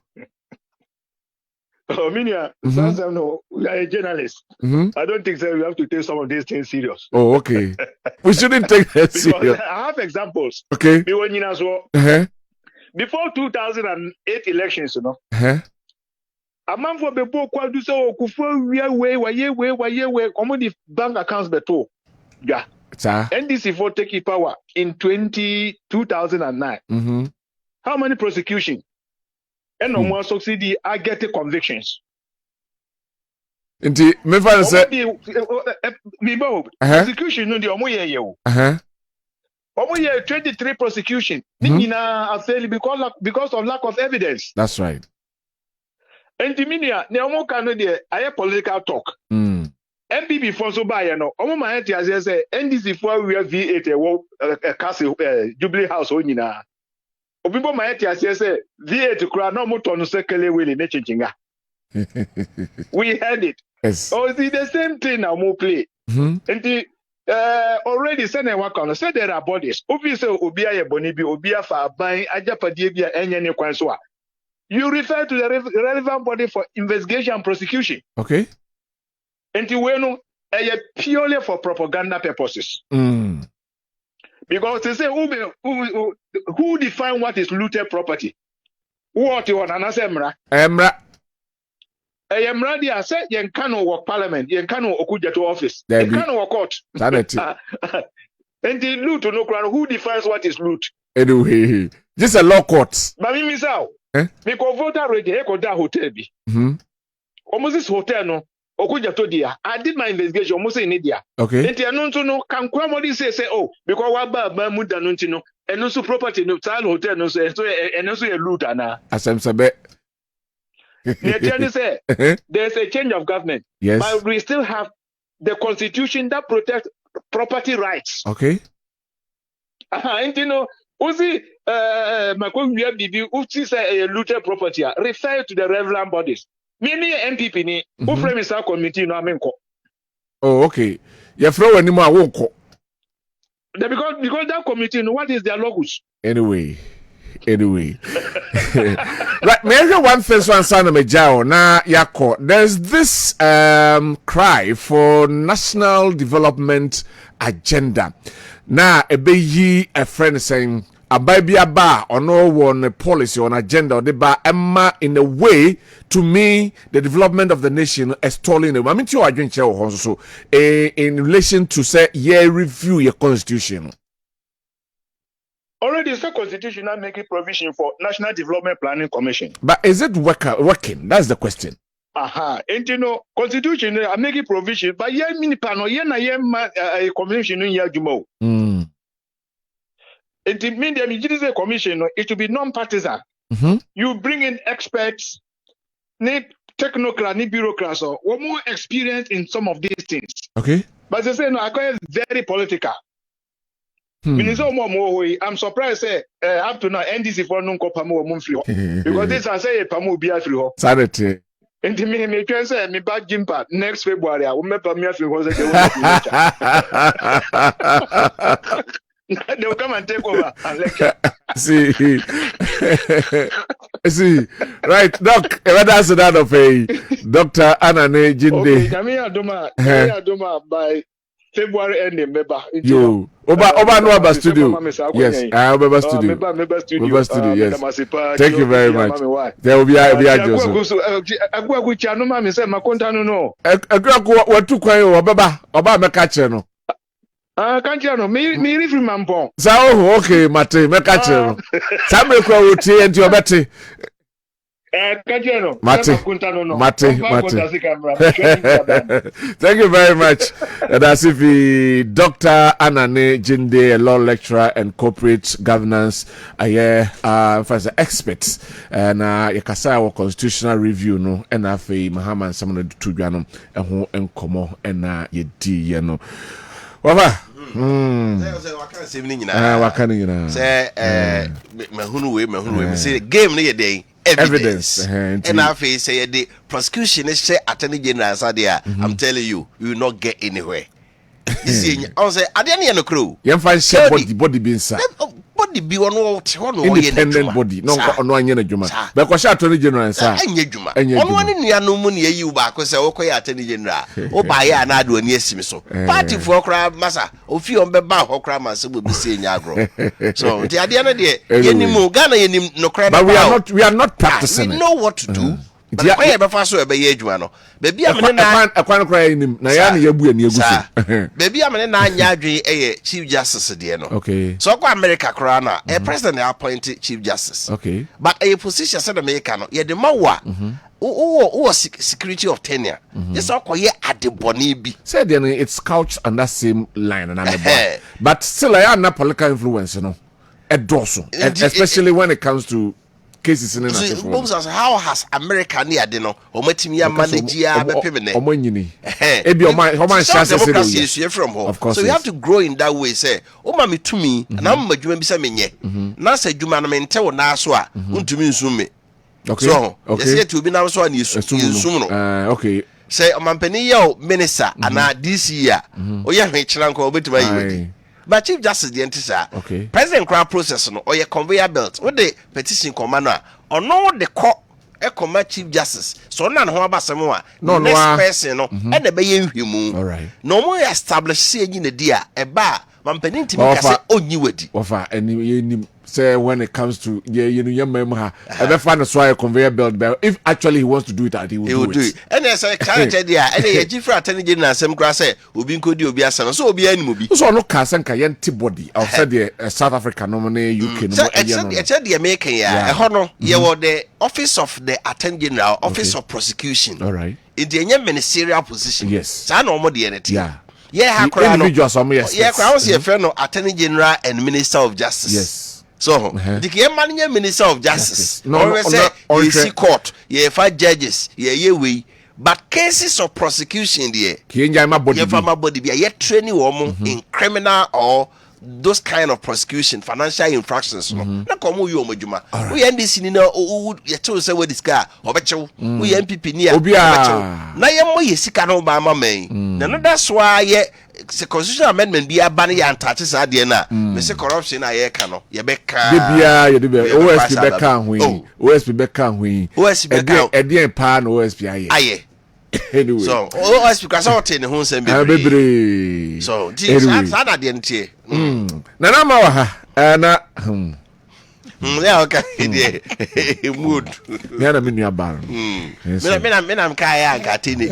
Minia, no, we are a journalist. I don't think so. We have to take some of these things serious. Oh, okay. We shouldn't take that serious. I have examples. Okay. Before 2008 elections, a man for the book do so way commodity bank accounts beto. Yeah. NDC for taking power in 2009. How many prosecution? And no more succeed I get the convictions. Indeed, me find say prosecution no the omo ye Omo ye 23 prosecution. Nina failed because of lack of evidence. That's right. And the media, ne omo kano de aye political talk. MPP for so by no. Omo ma enti ase say NDC for we V8 e castle Jubilee House onyina. Obibo ma enti ase say V8 kura no moto no sekele wele ne chinchinga. We heard it. Yes. Oh, it's the same thing now more play. And already said there are bodies. Obviously, Obia Bonibi, Obia for buying Ajapadibia and Yenny Kwanswa. You refer to the relevant body for investigation and prosecution. Okay. And you know, purely for propaganda purposes. Because they say who define what is looted property? What you want to Emra. I am ready. I said, "You can't work parliament. You can't work to office. You can't work court." And the loot no crown. Who defines what is loot? Anyway, just a law court. But me miss out. Because voter ready. I go that hotel be. Almost this hotel no. Okuja to dia. I did my investigation. Almost in India. Okay. And the anunto no. Can Kwamodi say oh because what ba muda nunti no. And also property no. Tal hotel no. So and also a loot ana. Asem sabe. Say, there's a change of government. Yes. But we still have the constitution that protects property rights. Okay. And you know, Uzi Makwabena Bibi, Uzi say looted property, refer to the relevant bodies. Many MPP ni, who frame is our committee no amenko. Oh, okay. You throw any more won't call. Because that committee, what is their locus? Anyway. Right, maybe one first one son of Majao na yako. There's this cry for national development agenda. Na ebe a friend saying ababi aba or no one policy on agenda or deba emma in a way to me the development of the nation is stalling. I mean to agent so in relation to say review your constitution. Already, the constitution now making provision for National Development Planning Commission. But is it working? That's the question. And you know, constitution are making provision, but yeah, mini panel, a commission in Yajumo. It means the immediate commission, it should be non-partisan. You bring in experts, technocrats, bureaucrats, or more experience in some of these things. Okay. But they say, no, I call it very political. I'm surprised up to now NDC for no pamo mumfrio because this I say pamo bia free ho sanity and me can say me back jimpa next February I will make pamo free ho they'll come and take over and lecture. See right doc that's that of a Dr. Anane Jinde Adoma by February ending, yo. Oba no about studio. Yes, Oba studio. Oba studio. Yes. Thank you very much. There will be a just. Agwa ku no ma me say makonta no no. Agwa ku watu kwan oba meka che no. Kanchi no me refi mampon. Sa oh okay mate meka che no. Sa me kwa wuti enti obete. Mate. Thank you very much. That's if Dr. Anane Jinde, a law lecturer and corporate governance, as experts, and Yakasa constitutional review, no, and Afe Muhammad, some of the two Janum, and who and Como, and ye no. Wava. Say game near day. Evidence. And I say the prosecution is say attorney general there. I'm telling you, you will not get anywhere. You see, I say I didn't know crew. You find share body being sa. Body be one independent body. No anya juma. But kwa attorney general sa. Anya juma. One ni anu mu ne you ba ko say okoya attorney general. O ba ya na do ani asimi so. Party for kra masa. Ofi on be ba ho kra masa bo bi say nya agro. So the idea na de yenimu Ghana yenim no kra. But we are not practicing. We know what to do. But the way be so e be ye adwuma no. Baby amene na akwan kra yenim na ya na yabu ani agusu. Baby amene na anya adwen chief justice de no. Okay. So kwa America kra na a president appointed chief justice. Okay. But a position said America no ye de mawa. Security of tenure. This all ye at the boni bi. Said then it's couched on that same line and I'm a but still I am not political influence, you know. Especially when it comes to cases in the how has America near the no or Matimia manager democracy is here from home. Of course. So you have to grow in that way. Say, oh mami to me, and I'm a Juma Bisamenye. Now say Juma Mentel Naswa, to me Sume. Okay. So yes, to be now so and you okay. Say Mampeni yo minister and this year. Oh yeah, Chilanko bit by but Chief Justice the entity, okay. President Crown process no or your conveyor belt. What the petition commander or no the court a command Chief Justice. So none who about someone no next person no and the bay human. All right. No more established saying in the dear a bar. Mampeni to me say oh you would offer any say when it comes to your memory, ever find a soil conveyor belt. If actually he wants to do it, he will do it. And as I can't idea, any different attorney general, some grass, who been could you be a son, so be any movie. So no Kasan Kayan Tibody outside the South Africa nominee, UK. It's the American, a honor, you were the office of the attorney general, office of prosecution. All right. In the ministerial position. Yes. I know more the entity. Yeah, individuals, I was a friend of attorney general and minister of justice. Yes. So, the man minister of justice. No, you see court, you 5 judges, we. But cases of prosecution, there, you have my body be a training woman in criminal or those kind of prosecution, financial infractions. No, come you, Majuma. We end this in you told say what this guy, or betcha, we MPP near. Now, you see, Obama may. No, that's why, the constitutional amendment be a banner and touches at the end. Mr. Corruption, I cannot. Yabeka, OSP Beckham, OSP Beckham, OSP Edian Pan, OSP. Aye. Anyway. So, OSP because I in the home baby. So, that's at the end. Nana, yeah, okay. Mood. Yana minya bar. I'm kaya gatini.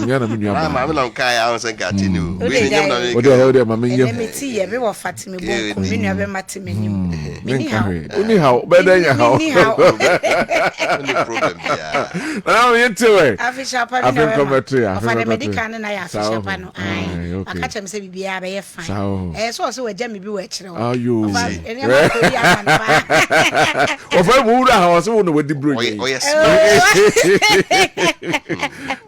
Yana minya bar. I'm kaya and gatini. We mammy. Let me see everyone fatty me. We never met him. Anyhow, better anyhow. No problem. Now you too. I fish up. I come to you. For the medical and I fish up. I catch him say be a fine. As also a Jemmy be watching. Oh, you. Of a wood house with the bridge. Oh, yes.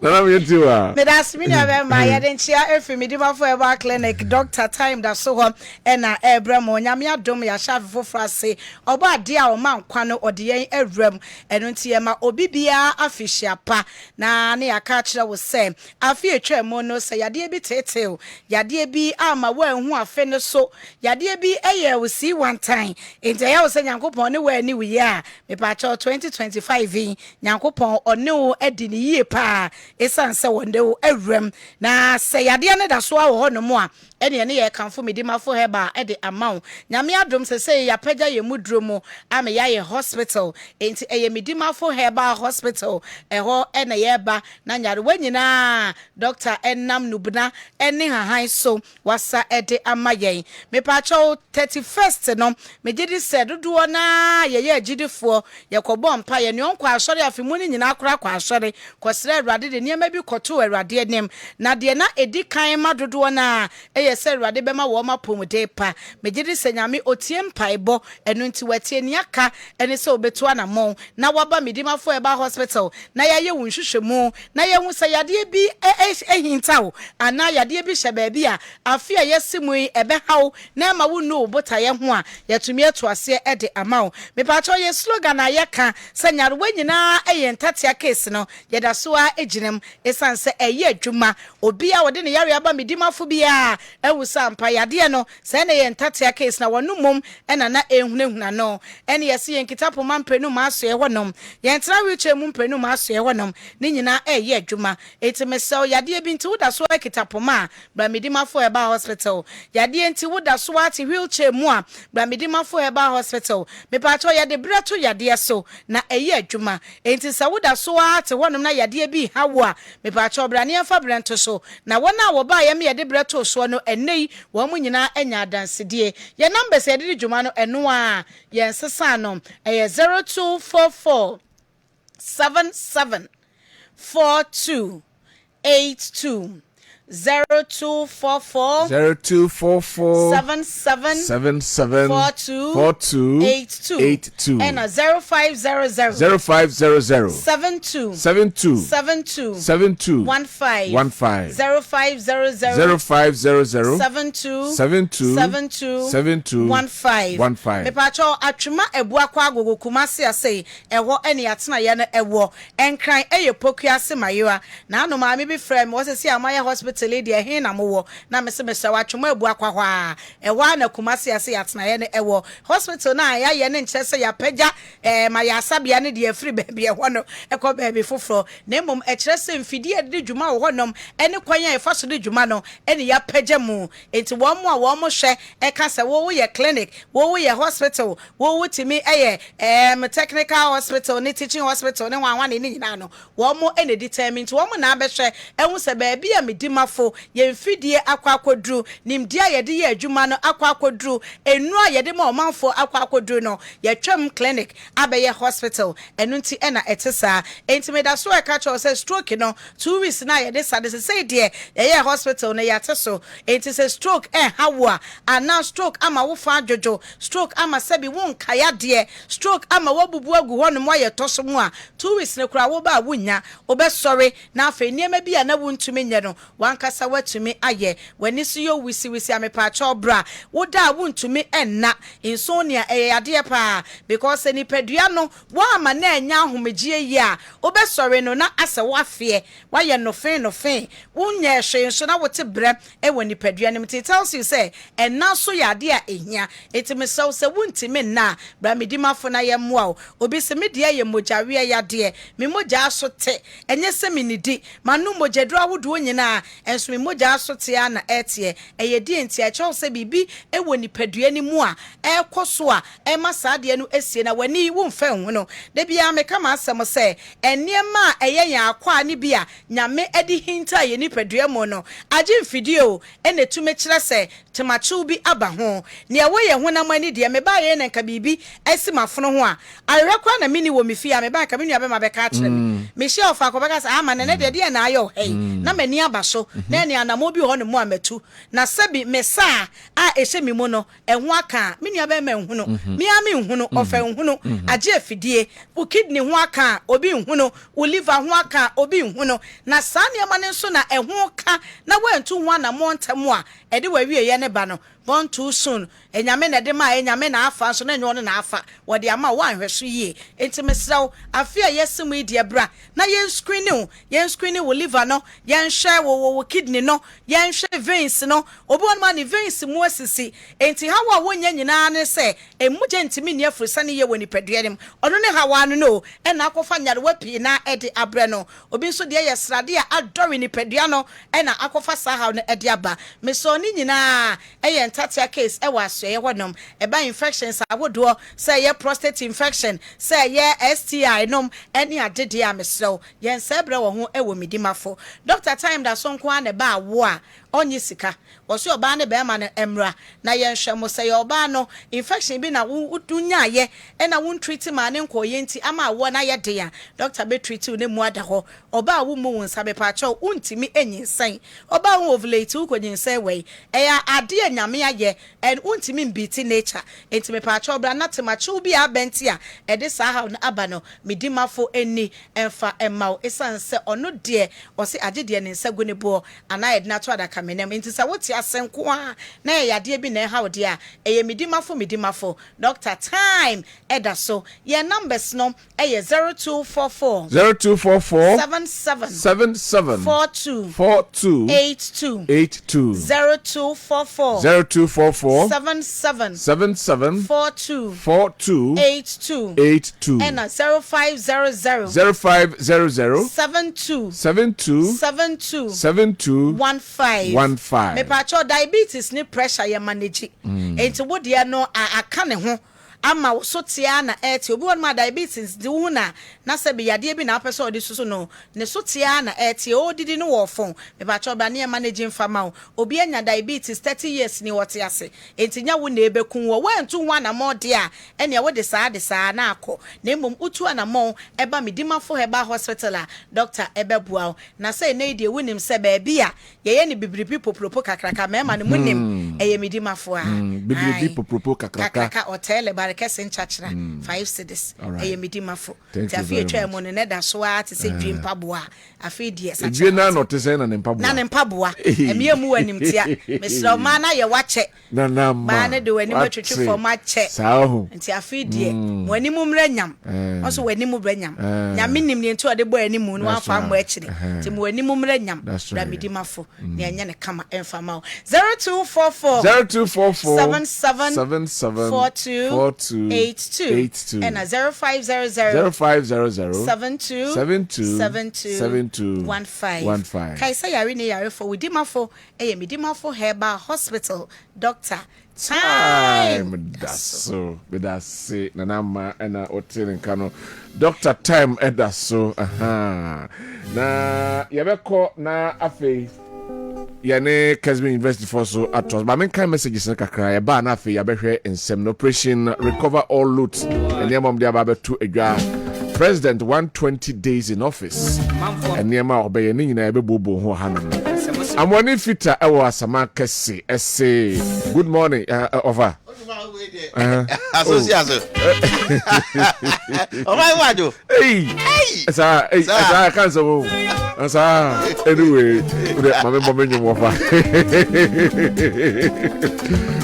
But that's me. I didn't share if me for a clinic, doctor time that so on and Abramo, Yamia Domia Shav for Frase, or bad dear or Mount Quano or the Abram, and Untiama Obibia, Afisha Pa, Nani, a catcher was saying, I fear Tremono say, Yadia be tail, Yadia be Ama, well, who are finished so, Yadia be a year will see one time. In the house and Yankopon, where new year, me patcho 2025 Yankopon or no Edini ye pa, a son so one day, Abram, na say Yadiana that's why no more. Any year come for me, Dima for her bar at the amount. Namia Drum say, Ya Peja, ye mudromo, I'm a hospital, ain't a medima for her bar hospital, a ho and a year bar, Nanya, when you na, Doctor and Nam Nubna, and her high so was at the amaye. Me patcho 31st, no, me did it said, do na, ye jiddy for your cobom pie and your qua sorry of money in Accra, qua sorry, cause rather than near maybe cotu a radiant name. Nadia na a dick kind madruana, said Radibema Woma Pumudepa, Majidi Senyami Otiem Paibo, and Nuntiwati Yaka, and it's so Betuana Mo, Nawaba Midima for Eba Hospital, Naya Wunshumo, Naya Wusayadi be a hintao, and Naya dear Bishop Babia, I fear yesimui, Ebehao, Nama will know but I am one, yet to me to a say at the amount. Me patrol ye slogan Ayaka, Sanya when you na a tatia case no, yet a soa ejinem, a son say a year Juma, or be our dinner Yaba Midima Fubia. Sam Payadiano, no, send a tatia case now one mum, and an no, and ye see and Kitapo man penu masu ewanum, Yantra which a mum penu masu ewanum, Nina a ye Juma, it's a messel Yadia been told that's why Kitapoma, Bramidima for Eba Hospital, Yadia and Tiwood that's what wheelchair moi, Bramidima for Eba Hospital, me patoya de breto Yadia so, na a ye Juma, ain't it Sawuda so art one of na Yadia be Hawa, me pato Brania Fabranto so, now 1 hour by me a de breto so no and nay, one nyina enya dance die. Your number said Jumano and noa, yes, Sanom, a 0244 77 42 82 0244 77 42 82 and 0500 72 15 0500 72 15 mepacho atwema ebua kwa agogo kumase ase ewo ene atena ye no ewo enkran eye pokuase mayoa na no ma me bi frem wo sesi amaya hospital de he na mowo na mese watwema ebua kwa hwa ewa na kumase ase atena ye no ewo hospital na ya ye ne nkyese ya pagya ma ya asabia ne de afiri baabi eho no ekọ baabi foforo na mom ekyerese mfidie de dwuma wo honom ene kwan ya efa so de dwuma no ene ya pagya mu enti wo mo a wo mo hwe eka se wo ye clinic wo ye hospital wo timi technical hospital ne teaching hospital ne wan ne nyina no wo mo ene determine wo mo na abehwe ehu se baabi a medimafo ye mfidie akwakodru nimdia ye de ye adwuma no akwakodru enu a ye de ma omanfo akwakodru no ye twam clinic abeye hospital enu nti ena etesa enti me da so eka cho se stroke no 2 weeks na ye de sade se de ye hospital na ye ateso enti se stroke hawo ana stroke ama wo fa adwojo stroke ama sebi won kaya de stroke ama wabubu agu ho no mo ye toso mu a 2 weeks ne kura wo ba wunya obesori na afa niema bi a na wuntumi nye no wankasa watumi aye wani so yo wisi amepa cho bra wo da wuntumi enna insonia ade pa because ni pedua no wo ama na enya ahomegye yi a obesori no na asa wafie waye no fe wunye hwe nso na wote bre wani pedua nim it tells you say enna so ya ade a ehia etime so se wuntimi na bra medimafo na ye moa obi se me de ye mojawe ya de me moja so te enye se me nidi manu mojadro awodo nyina enso me moja so te na etie eye di enti a cho se bibi woni pedua ni mu a ekoso a masa de no esie na wani wo mfa hu no de bia me kama asem se enema eye ya akwa ni bia nyame edi hinta ye ni pedua mu no age mfidie ene tume kire se temachu bi aba ho ne ewe ye honam ani de me ba ye nka bibi esimafono ho a arekwa na mini wo mefia me ba ka me nua be ma be ka kire me hye ofa ko be ka sa ama ne de na ayo hey na mani aba so na ne anamo bi ho ne mu amatu na sabi me sa a ehye mi mu no eho aka me nua be ma hu no me ami hu no ofa hu no age afidie wo kidney ho aka obi hu no wo liver ho aka obi hu no na sa ne ma ne so na eho ka na wantu ho na mo ntamu a ede wa wie ye ne ba no born too soon enyame na de ma enyame na afa so na nyo na afa wo de ama wan hweso yie enti mesraw afia yesimu ide bra na yen screening wo liver no yen hwe wo kidney no yen hwe veins no obi won ma ne veins mu asisi enti hawa wonya nyina ne se emuje ntimi ne afurisa ne ye woni pedua nim ono ne hawa no e na akofa nyare wapi na ede abre no obi so de yesrade a adore ni pedua no e na akofa saha no ede aba meso ni nyina e tatia case e was ye wonom e ba infections awodo say ye prostate infection say ye STI nom any adede amesro yen sebre wo ho e wo medimafo doctor time da so nko an ba wo a onye sika woso oba ne be ma no emra na yen hwemo say oba no infection bi na wudunya ye e na won treat ma ne nkoye nti ama wo na ye de ya doctor be treat ne mu ada ho oba wo mu won sabe pa cho untimi enyin oba wo ovulate wo konyin sen we e ya ade anyame ye and untimi mbiti nature enti me pa cho bra na temachu bi abenti a e de sa ha no aba no medimafo eni emfa emma esanse ono de o se agede ne nsago ne bo ana e de na to adaka menem enti sa woti asenko a na e yade bi na ha ode a e medimafo doctor time eda so ye numbers no e ye 0244 77 42 82 0244 77 42 82 and 0500 72 15 me pacho diabetes ni pressure ye manage enti wo de no aka ne ho ama so tia na eti obi won ma diabetes di hu na se be yade bi na apese odi susu no ne so tia na eti o didi no wo fon me ba cho ba na managing farmer obi anya diabetes 30 years ni wote ase enti nya wo na ebekun wo wantu hu na mo de a ene wo de saa na akọ na emom utu na mo eba medimafo heba hospital a doctor ebebua na say na die wonim se ba bia ye ni bibripi popropo kakraka mema ne munim eye medimafo a bibripi popropo kakraka hotel Kessben chachra 5 cities eye medimafo ti afie twa mo ne da so a ti se dream paboa afie die sa dwe na no te se na ne paboa na ne paboa emie mu wanim tia mesro ma na ye wache na na ma na de wanim atwetwe for ma che saa ho nti afie die wanim mranyam also wanim branyam nyame nim ne nti ode bo animu no afa mo akire nti mo wanim mranyam bra medimafo ne anya ne kama emfama 0244 774282 and 0500 7215 kaisa yare ne yare for widimafo medimafo herbal hospital doctor time daso bedase nanama ena otirin kano doctor time edaso na yebeko na afi yane Kessben University for so atos ba men kan messages na kakra ya ba na afi ya behwe ensem operation recover all loot eniamam dia ba betu adwa president 120 days in office eniama obeye ni nyina ebebobo ho hanan amoni fita ewo asama kese ese good morning over association oh my word hey sa kanso sa anyway mama momenyo over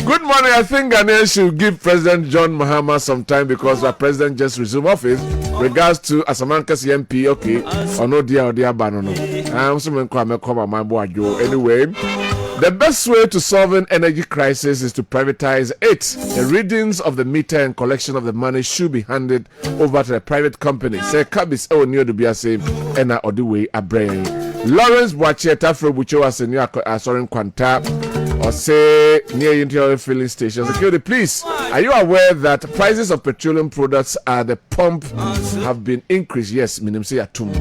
good morning. I think Ghanaians should give President John Mahama some time because the president just resumed office. Regards to Asamanka's MP, okay, or no dear banono. I'm so my boy. Anyway, the best way to solve an energy crisis is to privatize it. The readings of the meter and collection of the money should be handed over to a private company. Say Kabis O near to be a same and or the way a brain. Lawrence Boache Tafro Bucho as a new Asorin Quanta or say near interior filling station. Security, please. Are you aware that prices of petroleum products at the pump have been increased? Yes, minimum say atum.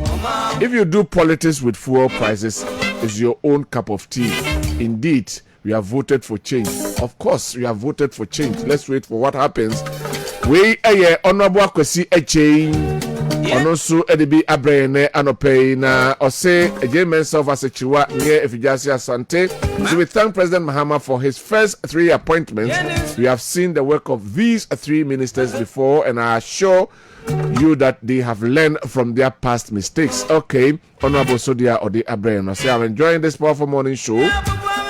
If you do politics with fuel prices, it's your own cup of tea. Indeed, we have voted for change. Of course, we have voted for change. Let's wait for what happens. We honorable Kwesi Eche Onosu Edibi Abrene Anope na Ose Ejemen Self as a Chiwa near Efijasi Asante. So we thank President Mahama for his first 3 appointments. We have seen the work of these 3 ministers before and I assure you that they have learned from their past mistakes. Okay, Honorable Sodia Odi Abrene. Say I'm enjoying this powerful morning show.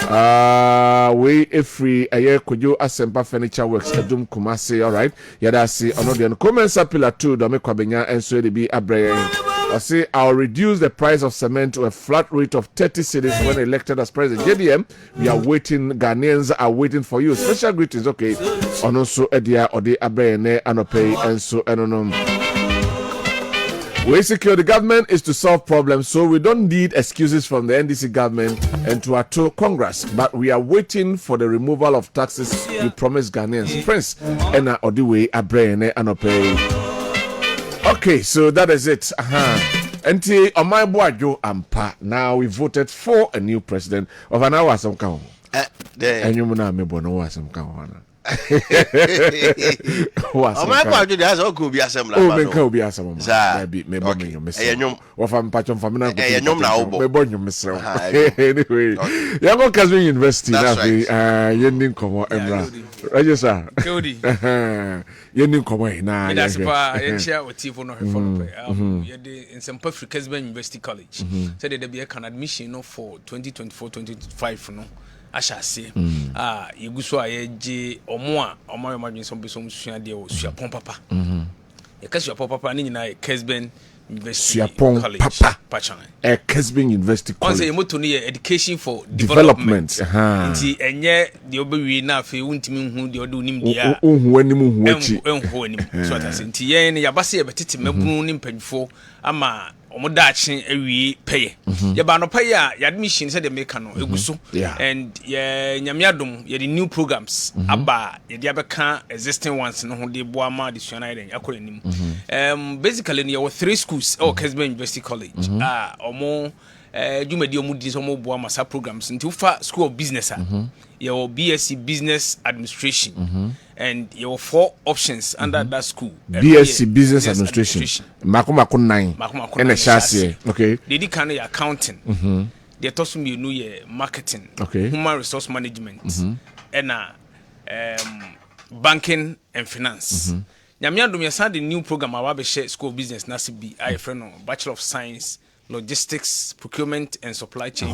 We free aye kujo asempa furniture works Edum Kumasi, all right. Yada see onodian comments appeal to do me Kwabena and so they be Abraham. I say I'll reduce the price of cement to a flat rate of 30 cedis when elected as president. JDM, we are waiting. Ghanaians are waiting for you. Special greetings, okay. Onoso Edia Odi Abraham Anope and so enonom. We secure the government is to solve problems, so we don't need excuses from the NDC government and to our Congress. But we are waiting for the removal of taxes you promised Ghanaians. Prince, Ena Odiwe Abrene Anope. Okay, so that is it. Enti Omai Boajo Ampa. Now we voted for a new president of an hour some count. And you muna me bono some count. Oh my God, that's all could be a similar. Oh, make be a some. Maybe you miss it. Or from Patron from now. Anyway, Yango Kessben University now. Yending Komo Emra. Register. Yending Komo na. That's why I share with you for no follow. In some perfect Kessben University College. Said there be an admission for 2024-2025 no. I shall say, you go so I or more imagine some person deal with your papa. Because your papa in Kessben University College, Kessben University College. Once a motor education for development. And yet the obery now for you won't mean who the other name dia. So I said, Tia and Yabasi a petit member in Penfo. ama omodachi ewi pay ye ba no pay ya admission said the make no eguso and ye nyamiadom ye the new programs aba ye dia beka existing ones no ho de boa ma additional den akora nim basically there were 3 schools Kessben University College omo jumedi omudi so mo boa masa programs nti ufa school of business your BSc business administration and your 4 options under that school BSc business administration makoma 9 and a chassis okay they did kind of accounting they toss me you know marketing human resource management and banking and finance nyamiadum ya sa the new program awabe share school of business na CB I friend no Bachelor of Science Logistics, Procurement and Supply Chain.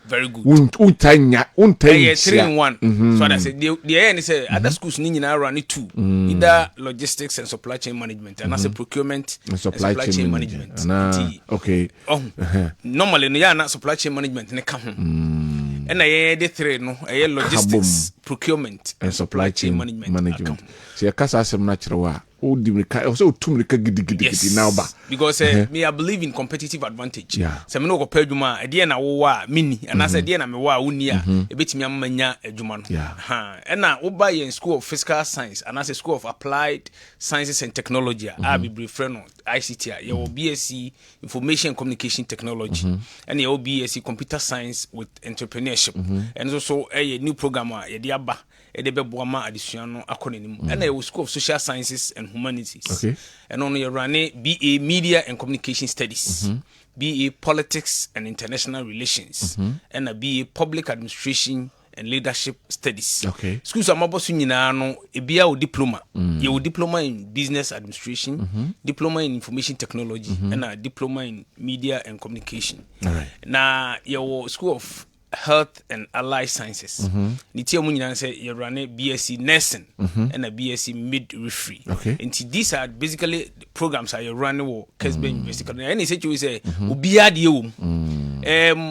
Very good. Untanya 3 in 1. So I said the end say other schools need na run 2. Either logistics and supply chain management and as a procurement and supply chain management. Okay. Normally no ya na supply chain management ne ka ho. And I the 3 no logistics, procurement and supply chain management. So ya kasa asem na kirewa. Because me I believe in competitive advantage. So me no go pay juma e na wo wa mini and I said na me wa uni a e betimi amanya adwuma no. And na wo buy in school of physical science and as a school of applied sciences and technology I be brief no ICT your BSc information and communication technology and your BSc computer science with entrepreneurship and also a new program ye de aba e de bebo ma additional akonenim and your school of social sciences and humanities and on your running BA media and communication studies BA politics and international relations and a BA public administration and leadership studies schools are mabosu nyina no ebia o diploma your diploma in business administration diploma in information technology and a diploma in media and communication na your school of health and allied sciences ni tie mu nyina say you run BSc nursing and a BSc midwifery and these are basically programs are you run wo Kessben University and say you say obia de wo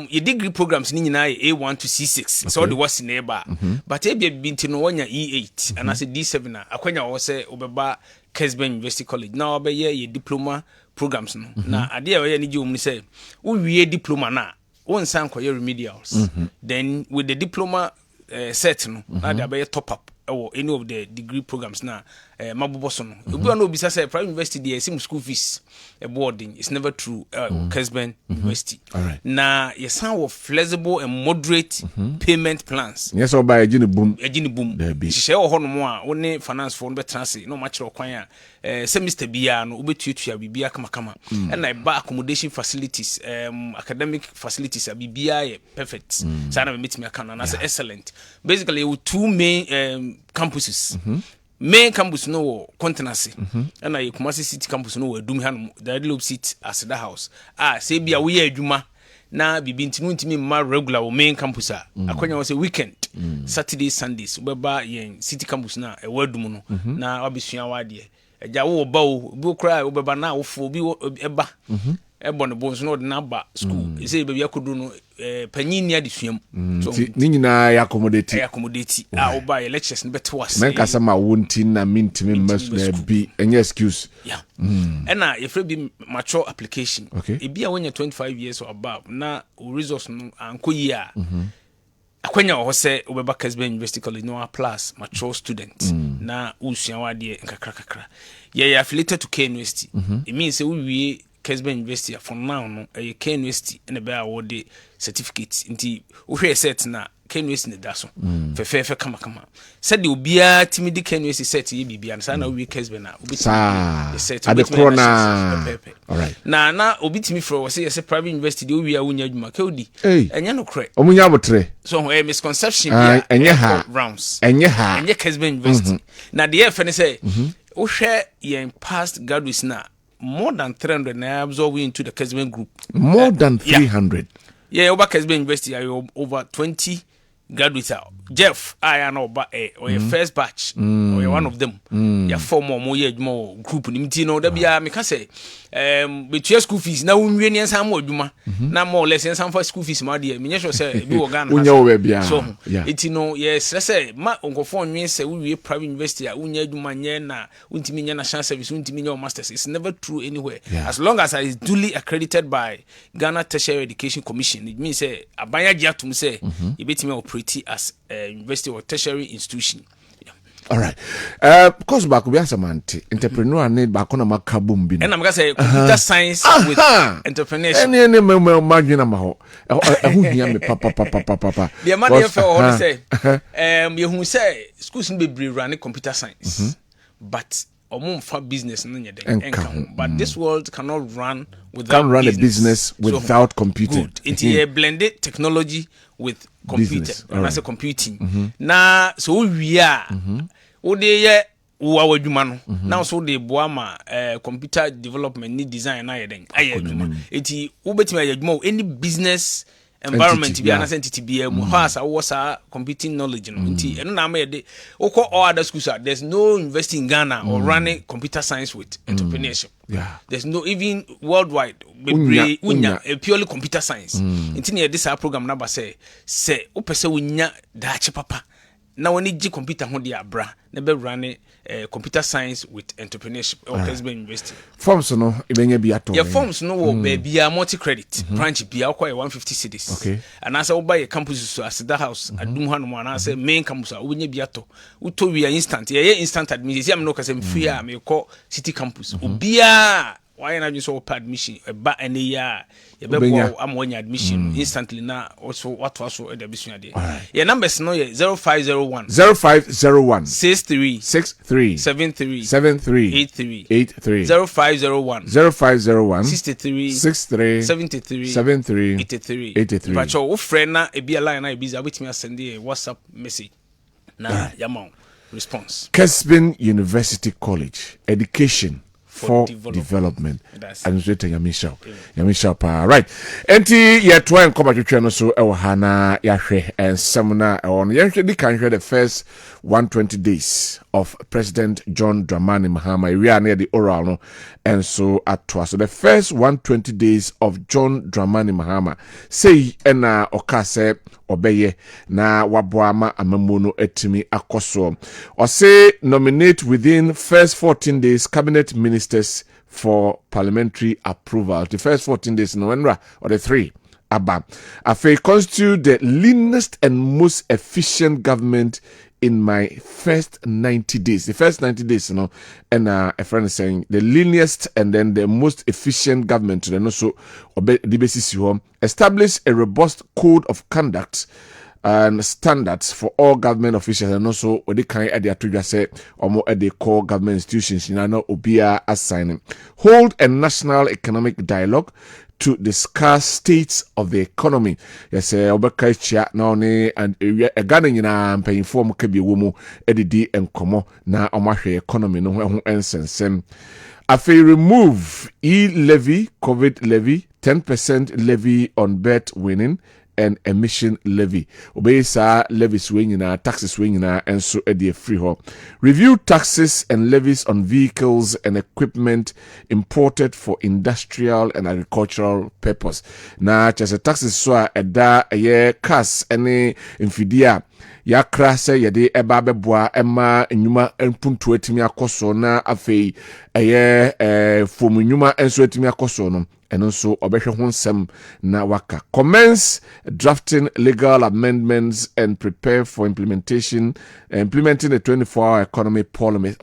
your degree programs ni nyina A1 to C6 so the was neighbor but e bia binti no wonya E8 and as D7 akwanya wo say obeba Kessben University College now obe ye diploma programs no na ade a ye ni ji omni say wo wie diploma na one san for your remedials then with the diploma set no na they be top up or any of the degree programs na maboboso no obi no obisa say private university dey sim school fees boarding is never true Kessben University na you sound of flexible and moderate payment plans yes or by ejini boom she ho no mo a woni finance for no betrance no match kwan a semester bia no obetuatua bibia kama and na ba accommodation facilities academic facilities bibia perfect so na meet me akana na excellent basically with 2 main campuses main campus no continency and na Kumasi city campus no adum hanom the Globe seat as the house say bia we adwuma na bibi ntinu ntimi ma regular o main campus akwanya wo say weekend Saturday Sundays beba yen city campus na e wadum no na obesua wade eja wo ba o bi kra wo beba na wo fo bi eba ebon bonso no na ba school say bebia kodu no panyini adesuam so ni nyina ya accommodate wo ba lectures ne beto was men kasa ma wonti na mintimi masu na bi any excuse and na if be mature application e bia when you 25 years or above na resource no ankoyi a akwanya wo se obeba Kessben University College no plus mature student na usua wade nkakra ye affiliated to K University it means say we wie Kessben University for now no K University and be award certificate nti wo hwe set na K University ne da so fefe kama said the obia timidi K University set ye bibia na na we Kessben na obi set at the corner all right na obi timi for we say private university de we awunya adwuma ka odi enya no kre omunya botre so misconception bia enya ha rounds enya Kessben University na the F ne say wo hwe yen past graduates na more than 300 now absorbing into the Kessben group. More than 300. Yeah, over Kessben University, over 20 graduates Jeff I know ba or your first batch or you're one of them ya form more year more group nimti no da bia me ka say between school fees na unwie ne nsam adwuma na more less nsam for school fees ma de me nyesho say bi organ so it no yes say ma onkofo nwe say we private university a unya adwuma nye na untimi nya national service untimi nya masters. It's never true anywhere as long as it is duly accredited by Ghana Tertiary Education Commission. It means say abanya giatum say you betimi operate as university or tertiary institution. All right. Because back we have some entrepreneur need back on a makabum bin. And I'm gonna say computer science with entrepreneurship. Any margin amaho. Who hear me papa. The man for all say you who say schools be run computer science. But for business but this world cannot run without a business without computing. Good. It's a blended technology with computer and as a computing. Now so we are Ode wo adwuma no now so de boama computer development ni design na yeden ayadwuma eti wo betimi ayadwuma any business environment bi anase entity bi mu has was computing knowledge no enti eno na ma yede okọ all other schools there's no university in Ghana or running computer science with entrepreneurship. There's no even worldwide unya purely computer science enti na this program number say opese unya dachi papa na woni gi computer ho de abra na be run computer science with entrepreneurship or Kessben University. Forms no ibenya bi ato. Your forms no wo be bia multi credit branch bia kwa 150 cedis. Okay. And as we buy campus so as the house adum hanu mo na say main campus obenya bi ato. Uto wi instant. Ye instant admission. Am no ka say free am me call city campus. Obia why na just so admission ba any year you be am when admission instantly na also what was so admission ade your numbers no 0501 63 73 83 0501 63 73 83 but your friend na e be line na e busy abetimi send a WhatsApp message na yamon response. Kessben University College Education for development. And so Yamisha pa right. Enti yet one come to no so hana yahwe and samuna on yesterday can hear the first 120 days of President John Dramani Mahama. We are near the oral no and so at twice. So the first 120 days of John Dramani Mahama say ena okase obeye na waboama amamuno etimi akoso or say nominate within first 14 days cabinet ministers for parliamentary approval. The first 14 days no or the 3 aba afa constitute the leanest and most efficient government in my first 90 days. The first 90 days, and a friend is saying the leanest and then the most efficient government. Then also, the basis you establish a robust code of conduct and standards for all government officials, and also what they can add to say or more at the core government institutions. Obia assigning hold a national economic dialogue to discuss states of the economy. Yes, Obeka chia na oni and a Ghana nyina paying form kebi womu edidi enkomo na omahwe economy no ho ensensem. Afi remove e-levy, COVID levy, 10% levy on bet winning and emission levy. Obey sa levies swinging taxes swinging and so a free ho. Review taxes and levies on vehicles and equipment imported for industrial and agricultural purpose. Na chase taxes so da ye cars any infidia ya krase yede eba beboa ema enwuma empuntu etimi akoso na afei eye fomu enwuma enso etimi akoso no and also obehwe ho nsem na waka commence drafting legal amendments and prepare for implementing the 24-hour economy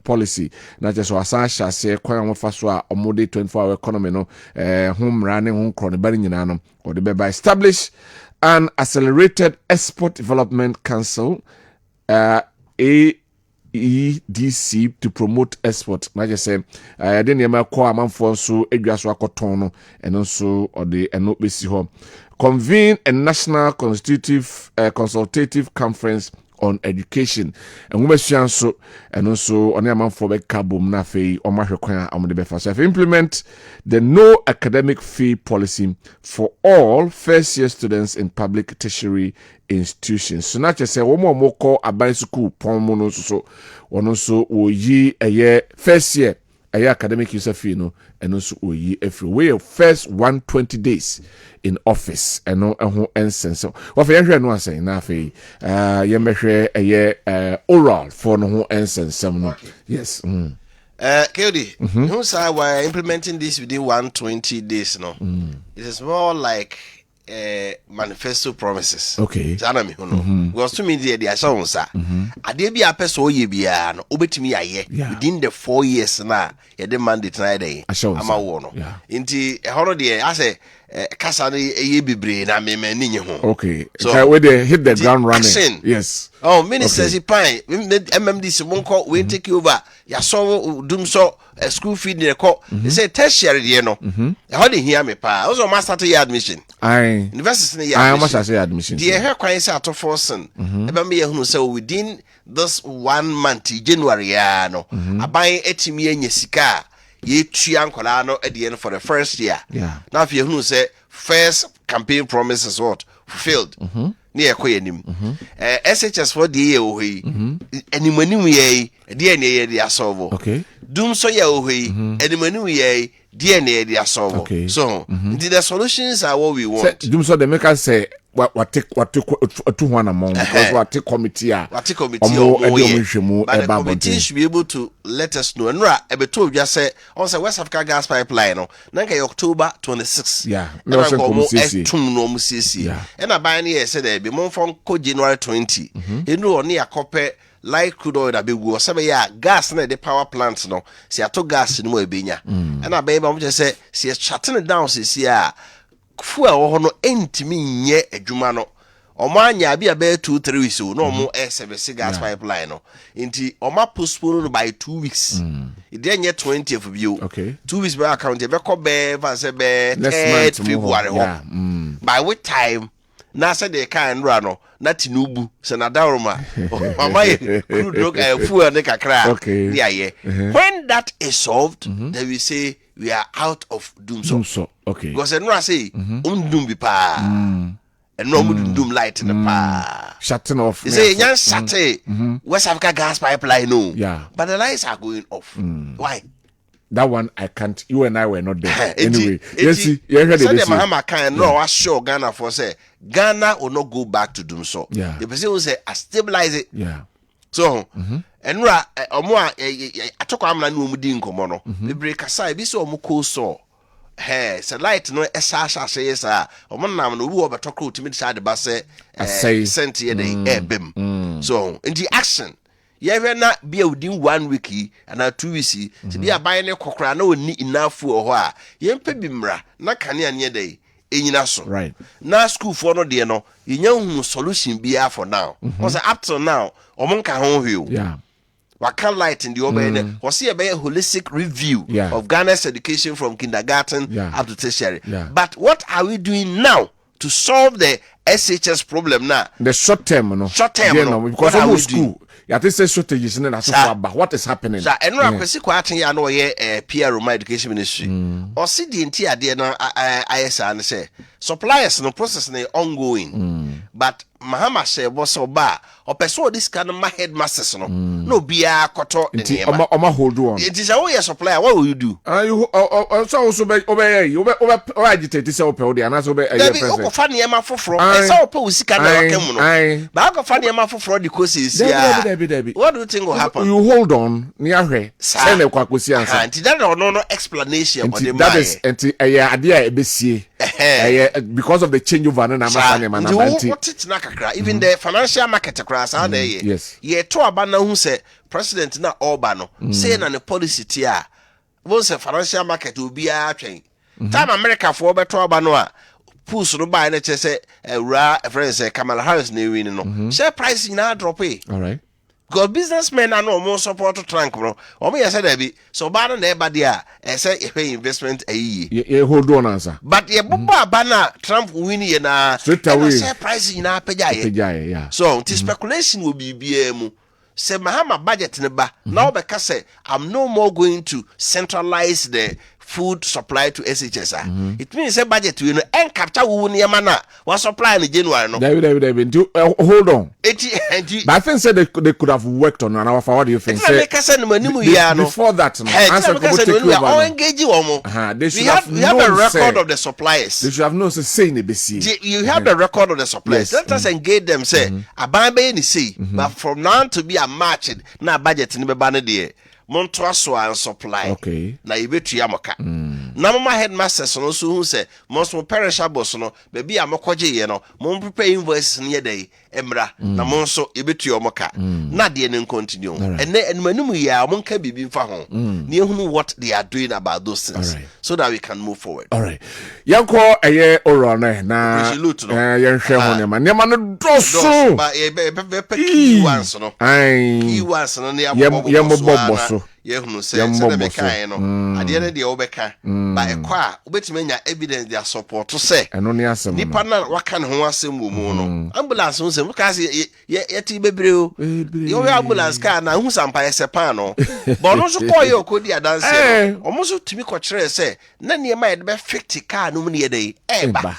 policy na just asasha se kwan mofa so a omode 24-hour economy no home running home kron bari nyina no or the be establish an accelerated export development council EDC to promote export. Na just say I didn't hear call amanfo so edwa so akoton no and also or the eno besi ho convene a national consultative conference on education and we so and also on a for be kabum na fe o ma hwekwan am de be fa so implement the no academic fee policy for all first year students in public tertiary institutions. So not just say one more call a bicycle pomo so one also o yi a first year a academic user fee no and also o yi every way first 120 days in office and no instance. So what for no one saying na fe ye mehwe a oral for no instance some yes Kody, who say we're implementing this within 120 days no it is more like manifesto promises. Okay. Jana mi hono. Because to me the assurance sa. Ade bi apese oye bia no obetimi aye within the 4 years na ye the mandate na dey. Ama wo no. Inti hono de ase kasa no eye bibre na me ni nye ho. Okay. So we dey hit the ground running. Action. Yes. Oh, ministers okay. MMDC monko we take over. Ya so dum so school fee dey call. They say tertiary dey no. How dey hear me pa. Also master start your admission. Aye. University I almost say admission. The hair kwan say to forcing. Eba me ehunu say within this 1 month January ya no. Aban etimi anya sika ye tua nkola no at the end for the first year. Yeah. Now if you ehunu say first campaign promises what fulfilled. Ni ekoye nim. SHS for the year ohi. Enimani we ye dey na ye dey solve. Okay. Dum so ye ohi. Enimani we ye DNA they are solved. Okay. So the solutions are what we want. Say, so the makers say what take 200 among because what take committee but the committee should be able to let us know. And Ebeto just say on say West Africa gas pipeline no. Nanka October 26. Yeah. No CC. And I buy any say there be more from January 20. You know only a copy like crude oil that be go say ya gas na the power plants no see ato gas no e benya and I be am just say see shutting it down see ya fuel ho no entimi nye adwuma no omanya bia be 2-3 weeks no omo service gas pipeline no nti oma postpone no by 2 weeks it dey nye 20th of you okay 2 weeks by account e be ko be fa say be 3rd February ho by which time na say the kind run na tinubu se na daroma mama crude look fuel ne kakra okay yeah when that is solved then we say we are out of doom so okay because I say doom bi pa and no doom light in the pa shutting off they say yan shut West Africa gas pipeline no yeah but the lights are going off why that one I can't. You and I were not there. Anyway, yes, you heard it. Mahama can no assure Ghana for say Ghana will not go back to doom so. Yeah. The person will say I stabilize it. Yeah. So and omo atoko amna no mu di nkomo no. The break aside bi so omo ko so. Hey, so light no esa say sa omo nam no obi obetoko timi say de ba say sent here dey ebem. So in the action ye na bia within 1 week and 2 weeks to be aban ne kokora na oni enough ho a ye mpa bi mra na kane ane dey enyina so right na school for no de no yenya hu solution bia for now because up till now omonka ho hweo yeah waka light in the obey was see a holistic review of Ghana's education from kindergarten up to tertiary but what are we doing now to solve the SHS problem now the short term no because almost school ya te say shortages in na so about what is happening so eno akwesi kwa aten ya no ye PR my education ministry o si di enti ade na ISA ne say suppliers no process na ongoing but Mahama say boss oba o person this kind of headmasters no bia koto enti oma hold on it is a supplier what will you do you so also be agitate say ope odi ana so be president o fa niam afoforo e say ope usika na wakam no ba ko fa niam afoforo di courses ya what do you think will happen you hold on ni ahwe say na kwakosi ansa anti that no explanation for the that is anti ade a ebesie because of the change over na masane manabenti even the financial market across how there yes ye to abana hu say president na oba no say na the policy tia won say financial market obi a twen time America for beto aba no a push no buy na che say ura friend say Kamala Harris na win no share price na drop all right because businessmen are no more support to Trump, bro. Or me, I said, I be so bad on everybody. I say, if investment a year. Hold on, answer. But ye bumba banner Trump winning na straight away. Price in our pejaya. Yeah. So the speculation will be BM. Say Mahama budget neba. Now because say I'm no more going to centralize the food supply to SHS. It means a budget you know and capture we mana was supply in January no. David, hold on. But I think said they could have worked on an hour for what do you think? Before that, we have a record of the suppliers. They should have known saying it. You have the record of the suppliers. Let us engage them. Say abambe ni say, but from now to be a match na budget ni be banner Montreal and supply. Okay. Na ibetu ya moka. Na mama headmasters no so hu say most perishables no baby amokoje ye no mo prepare invoice ne dey emra na mo so ibetu ya moka. Na de ne continue. Ene enmanum ya mo nka bibi mfa ho. Ne ehunu what they are doing about those things so that we can move forward. All right. Yanko eye oro na yenhwe ho ne ma no doso. Ba key ones no. Key ones no ne yamboboso. Yehunu say na be kan no ade ne de obeka ba ekwa obetime nya evidence their support to say eno ne asem nipa na waka ne ho asem mu no ambulance ho say muka say yeti bebre o yo ambulance car na hu sampa yesepan no but no so call you okodi adanse omo so timi ko kire say na ne ma ye be 50 car no mu ne ye dey eba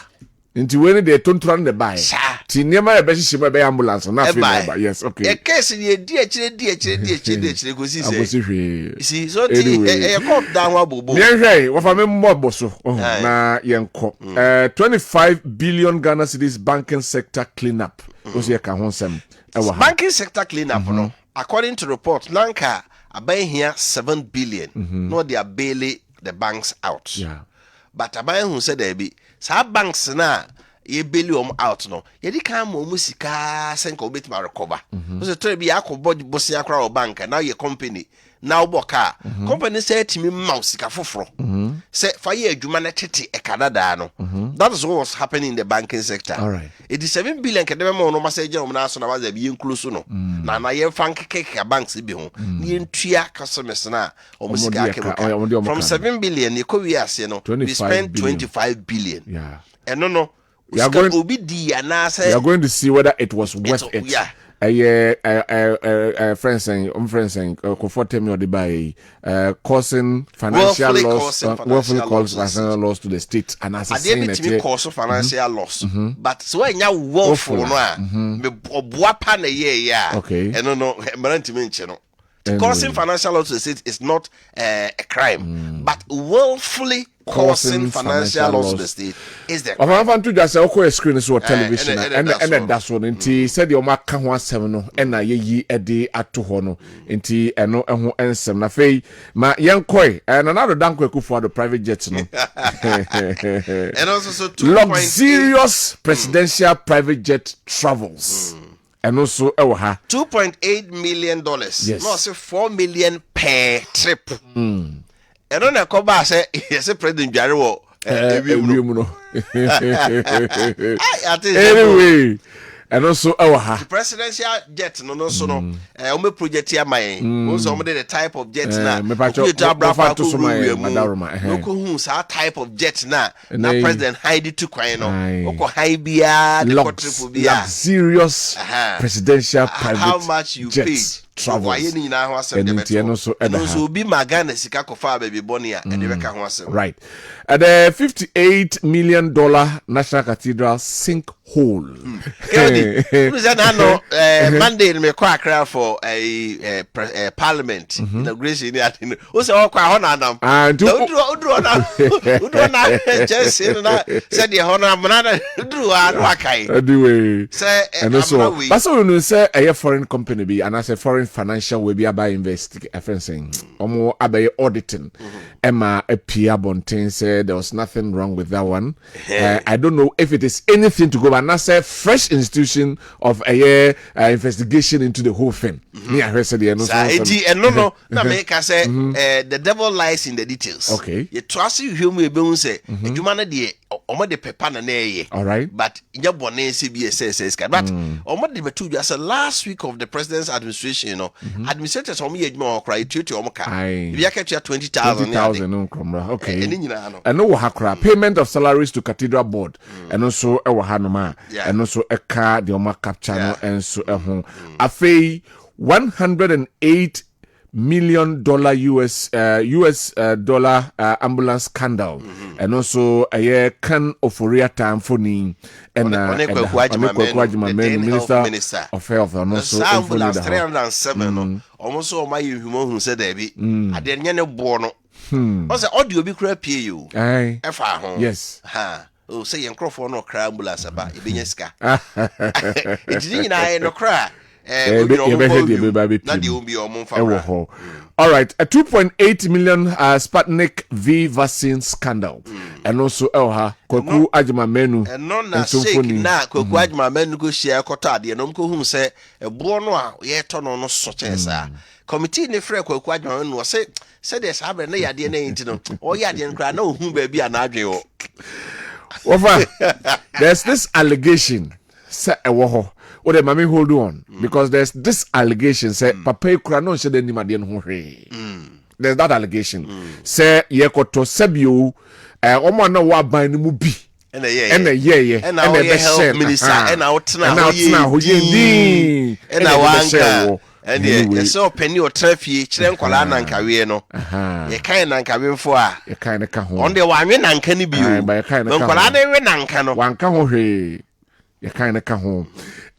nti we ne de tontoran de bai ti niema ya be hihye be ambulance na fe ba yes okay e case ye di akire go si say see so e court down wa bobo yenhwe wo fa me mbobo so na yenko 25 billion Ghana cedis banking sector cleanup o se ka ho nsem e wa banking sector cleanup no according to report nanka abai here 7 billion no they are bailing the banks out but abai who said there be sa banks na ye bail out no ye di kan mo musika senka obet ma recover so to be akobo bosia kra o bank now ye company now boka company say timi ma usika foforo say fa ye adwuma na tete e Canada no that is what was happening in the banking sector. All right. It is 7 billion kedeme mo no message no na so na was be include no na ye fank keke banks bi ho ye ntua customers na o musika ke from 7 billion ye ko wi ase no we spent 25 billion. Yeah. And no we are going to see whether it was worth it. Yeah. Friends saying comfort me or the by causing financial loss, willfully cause financial loss to the state, and as I say, cause financial loss. But so when you work for me boapa na ye okay, and no mention causing financial loss to the state is not a crime, but willfully causing financial loss to the state is the crime. Of to just a screen is television and that's one. Inti said your mark can one seven and a ye a day at two hono. Inti and no and some na fay ma young koi and another Dankwah for the private jets. No, and also so luxurious presidential private jet travels. And also $2.8 million. Yes. No, say 4 million per trip. And on a coba say yes, President Jaro. Anyway, and also the presidential jet no so no me project here my also the type of jet na me pa to so my madaroma no ko hu sa type of jet na president hide to kwan no ko high bia the trip bia serious presidential private how much you paid travel and so be magana sika ko fa baby bonia and the beka ho asem right at the $58 million National Cathedral sinkhole. Monday me kwa cry for a parliament inauguration o se o kwa ho na nam udro na just na said the ho na na udro a kai anyway say and also but so you say a foreign company be and as a foreign financial we be about investing saying omo abaye auditing Emma a Pia Bontin said there was nothing wrong with that one. I don't know if it is anything to go but not say fresh institution of a year investigation into the whole thing. Me I heard the no na make I say the devil lies in the details. Okay. You trust you me be say adwuma na de omo de pepa na ye. All right. But nya bone se bi SS card. But omo de betu as a last week of the president's administration, you know, administrators omo ye adwuma okra etutu omo ka. Bi akatua 20,000 no kromra. Okay. Eni nyina no. And no hakra payment of salaries to cathedral board. And also e wa hanoma. And also e ka de oma capture no and so afei $108 million US dollar ambulance scandal and also a year can oforia time for ni and Minister of Health and also ambulance 307 almost all my human who said Debbie I didn't know born was the audio be crap you yes oh say your microphone no cry ambulance about Ibineska it didn't I no cry. All right, a 2.8 million Sputnik V vaccine scandal, and also Koku Ajima Menu, and non na shake na Koku Ajima Menu go share kota de no ko hum say e bo no a ye to no no so chesa committee ne frɛ Koku Ajima Menu say there's have na yade na enti no o yade nkra na ohun ba bi na adwen wo. There's this allegation say e wo ho. Oh, the mommy hold on because there's this allegation say papa kura no nse de ni made no hwe. There's that allegation. Say ye koto sebio omo na wa ban ni mu bi. And a health minister and out now ye and our and ye so penny or traffic chire nkwala na nkawe no ye kan na nkawe fo a ye kan ka ho on the wan we na nka ni bi o nkwala na we na nka no wan ka ho hwe ye kan ka ho.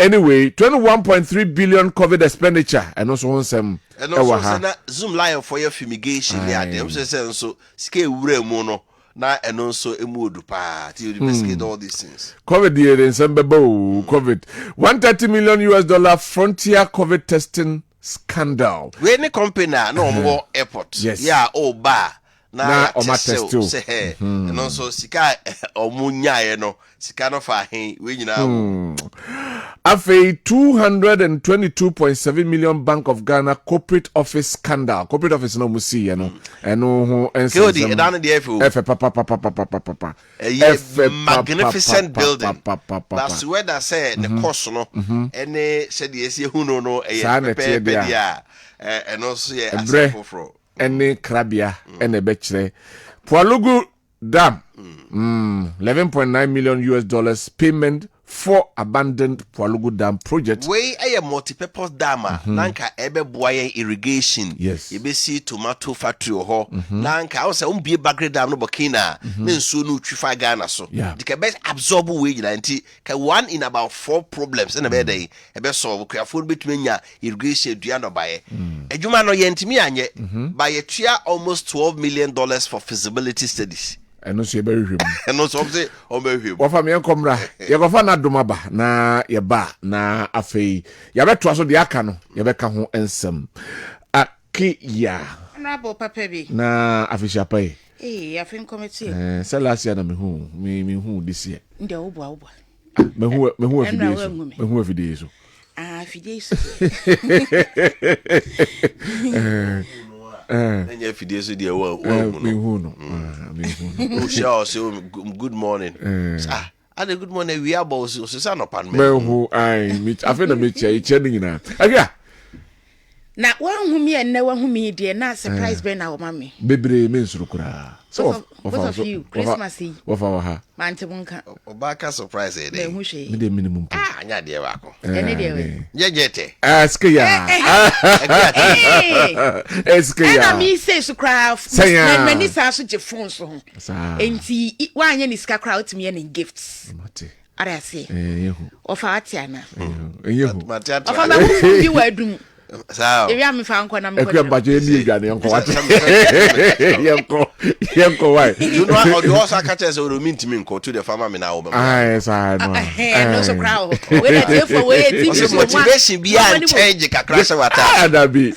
Anyway, 21.3 billion COVID expenditure and also some and also Zoom lion for your fumigation ya dem so sike wure mu no na and also emudu pa till investigate all these things. COVID year in Sembebo COVID $130 million US frontier COVID testing scandal. We any company no more airport. Yes. Yeah, ba na o ma testo say and also sika omunya no sika no fa hen we nyina afei 222.7 million Bank of Ghana corporate office scandal. Corporate office no musi no eno ho ense Kodi down the papa magnificent building that's where that say the cost no any said yes hu no pedia and also for any crabia and a betchere Pualugu Dam 11.9 million US dollars payment for abandoned Pualugu Dam project. We a multi-purpose dam nanka ebe boye irrigation. Yes. Ebe see tomato factory ho. Nanka I say be bagre dam no bokina. Men so no twifa Ghana so. The best absorb we nti ka one in about 4 problems in a bed day. Ebe solve ka afford between ya irrigation dua no baye. Ejuma no ye ntimi anye. Baye tua almost $12 million for feasibility studies. And also very him. And also say o be him. Wa fami enkomra. Ye go fa na domaba na ye ba na afei. Ya beto aso de aka no. Ye beka ho ensem. Akiya. Na bo papa bi. Na afisha pai. Afin committee. Say last year na me hu this year. Nde obo. Me hu afidie. Me hu afidie so. Afidie. And if it is the good morning. And a good morning, we are both Susanna Pan. Who I meet, I feel a meet chatting now. Now, one whom me and no one whom me, dear, not surprise Ben our mammy. Baby means Rukura. So, both of you, Christmas Eve, of our Mantabunka, or Baka surprise it. The minimum. Yeah, dear Wako. Yet, ask ya. Ask me says to cry, say, many such a phone song. And see, one any scar crowd to me any gifts. I say, of our Tiana. You were doomed. So, if I'm found when I'm but you why? You know how the also catches will mean to me to the farmer now. I no so crowd. Motivation be and change a crash of attack. That be.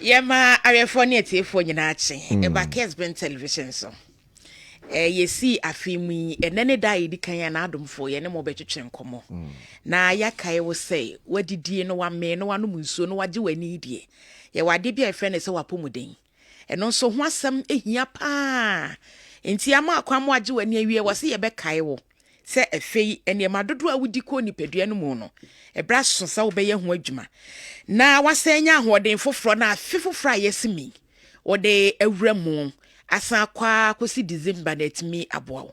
Yeah, ma, I have funny for you, Nachi. About Kessben television so. Ye see afimi enene dai di kan ya na adom fo ye ne mo betwetwe nkomo na ya kai wo say wadidie no wa me no wa no munsuo no waje wani die ye wade bia efe ne se wapomuden ɛno nso ho asɛm ehia pa enti ama akwamo agye wani awie wɔ se ye bɛkae wo se efei enema dodo a wudi ko nipadua no mu no ebra so sa wo bɛyɛ ho adwuma na wasanya ahoɔden foforo na afefoforo a yɛsimi wɔde awura mu asan kwa kosi December na etimi aboa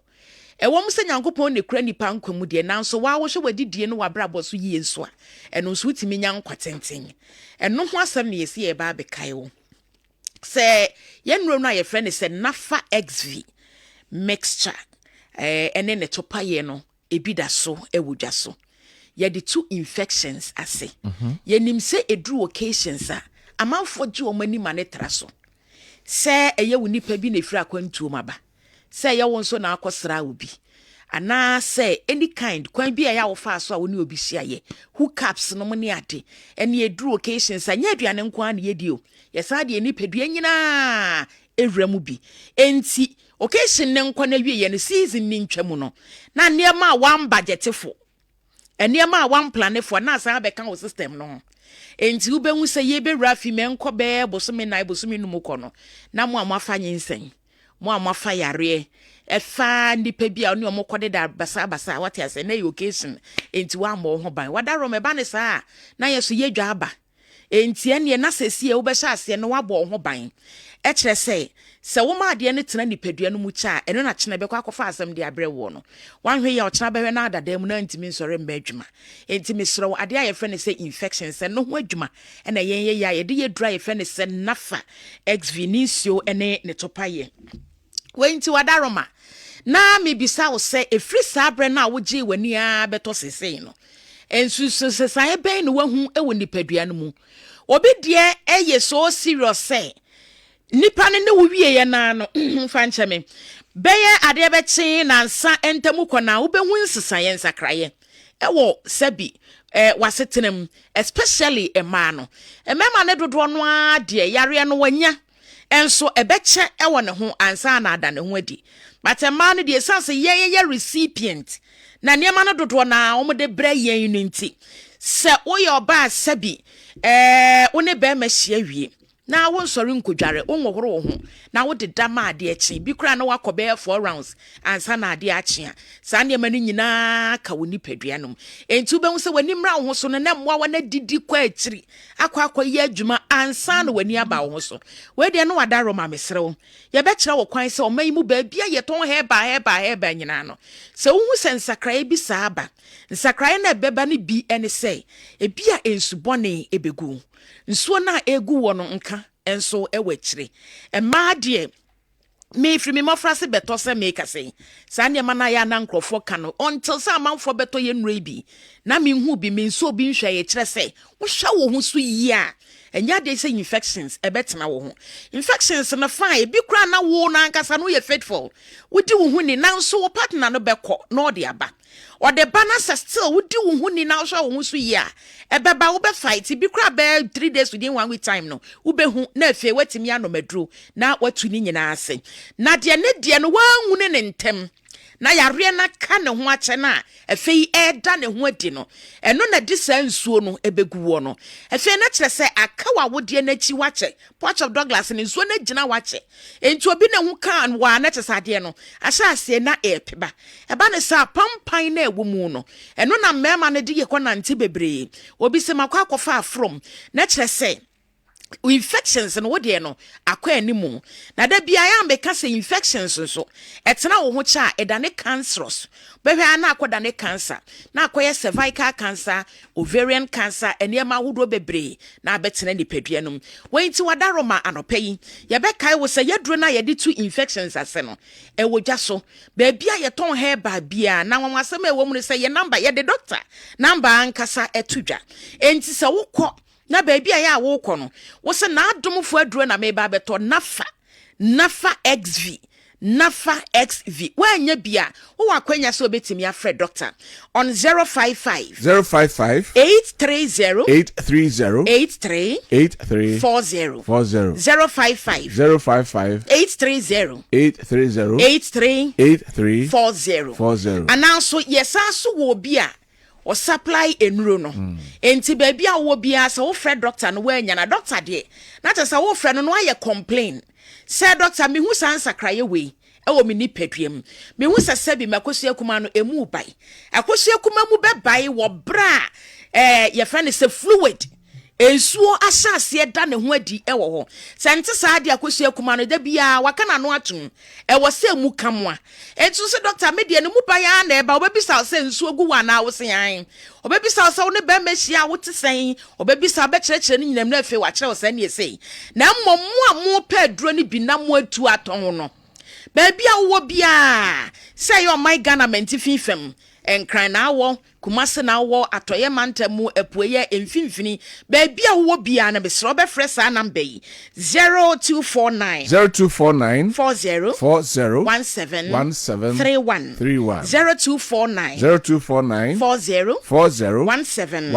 ɛwɔ mu sɛ Nyankopɔn ne kura nipa nkwamu de nanso wa wo hwe wadidie no wabrabɔ so yie nso a ɛno nso utimi nya nkwatenten ɛno ho asɛm ne yɛsi yɛba abɛkae wo sɛ yɛnuro no a yɛfrɛ ne sɛ nafa xv mixture ene ne topaye no ebi da so ewudwa so ye de two infections ase ye nim se edru occasions a amanfo gye o mani ma ne tra so se eye woni pa bi na efira kwantuo maba se ye won so na akosra obi ana se any kind kwan bi ya wo fa so a woni obi hia ye hookups no mo ne ade ene edru occasions anya aduane nko an ye di o ye sa de ni padua nyina ewra mu bi enti occasion ne nkwa na wie ye no season ni ntwam no na niema a one budgetfo eniema a one planefo na asa be kan o system no enti ube hu se ye be rafi me nkɔ be bosome na bosome no mukɔ no na mo amafa nyensen mo amafa yare efa nipa bia oni omokɔ de basa what ya say na occasion enti wa mo ho ban wada ro me ba ne saa na yeso ye dwa aba enti ene na sesie wo be hya ase no wa bo ho ban e kire se wo ma ade ne tena nipadua no mu cha eno na kyena be kwa akɔfa asɛm de abrɛ wo no wanhwe ya ɔkyena bɛhwɛ na adada mu na ntimi nsɔre mba adwuma ntimi srɛ wo ade a yɛfrɛ ne sɛ infection sɛ no ho adwuma ɛna yɛn ya yɛde yɛ dry yɛfrɛ ne sɛ nafa xv nisio ɛne ne topaye wenti wadaroma na mebisa wo sɛ efri saa abrɛ na wo gye wani a bɛtɔ sesei no ensusu sesae bɛn no wahu ɛwɔ nipadua no mu obi deɛ ɛyɛ so serious sɛ nipa ne wo wie ye na no fa nche me beye ade beche na nsa entamu kona wo behu nsesa ye nsakraye ewo sabi wasetenem especially ema no emema ne dodo no ade yare no wanya enso ebeche ewo ne ho ansa na ada ne ho adi but ema no de sense ye recipient na niema no dodo na wo de bra yen no nti se wo ye oba sabi wo ne be ma hia wie na wo nsori nkodware onwohoro wo ho na wo de dama ade achi bi kra na wakobe 4 rounds ansa na ade achi a sa ne ma no nyina ka woni padua no enti be hu se wani mra wo so no na mwa wa na didi kwa achiri akwa ye adwuma ansa na wani aba wo so we de no wada roma mesrew ye be kira wo kwan se o mai mu ba bia ye ton heba nyina no se wo hu se nsakra bi sa aba nsakra na beba ne bi ene se e bia ensubone ebegu nsuo na egu wo no nka enso ewachire ema de me free me mafrase beto se me kase sa ne mana ya na nkrofo ka no until sa manfo beto ye nre bi na me hu bi me nso bi nhwa ye kire se wo hwa wo hu so yi a enya de say infections ebetena wo ho infections na fine bi kra na wo na nkasa no ye faithful wodi wo hu ni na nso wo partner no bekọ no de aba or the balance still would do who now show who so ya ebeba wo be fight bi kra be 3 days within 1 week time no wo be hu na afie watimi ano medro na watu ni nyina ase na de no wanhu ne ntem na yare na ka ne ho ache na afei eda ne ho adi no eno na di sansuo no ebegu wo no afei na kire se akawa wode na chi wache Porch of Douglas ne nsuo na gina wache enti obi ne ho kan wa na chesade no ahya ase na epeba eba ne sa pampan na ewo mu no eno na mema ne de ye kɔ nante bebre obi se makwa akɔfa from na kire se infections no wode no akwa animu na da bia ya mbeka se infections so etena wo ho cha edane cancerous bebe na akoda ne cancer na akoye cervical cancer ovarian cancer eniema hodo bebre na abetena ni padua no wenti wadaroma anopai ye bekai wo se yedro na ye de two infections ase no e wodwa so ba bia ye ton herba bia na wanwasem e wo mu se ye number ye de doctor number ankasa etudwa enti se wokɔ na baby ya wo kɔ no wo se na adomfo aduro na me ba beto nafa xv wanya bia wo akwanya so betimi afre doctor on 055 830 83 40 055 830 83 40 ananso yesaso wo bia o supply enuro no enti baby a wo bia se wo frɛ doctor no wanya na doctor de na tese wo frɛ no no aye complain Say doctor me hu san sakraye we ewo me ni peduam me hu sese bi makosu akuma no emu bai akosu akuma mu be bai wo bra ye friend is fluid ensuo asase da ne ho adi ewo ho sente saade akosu akuma no da bia waka na no atum ewo se mu kamwa entu se doctor me de ne mu bai a na eba obebisa se ensuo gu wa na wo se yan obebisa se wo ne be mehia wo te sen obebisa be kyerɛkyerɛ ne nyinam na afi wa kyerɛ wo se ne sei na mmom a mo pa duro ne bi na mo atu aton no baby a wo bia say your my Ghana menti fam enkran na wo kumase na wo atoye mantamu epueye emfimfini baby a wo bia na besro be fresh number 0249 0249 40 17 31 0249 40 17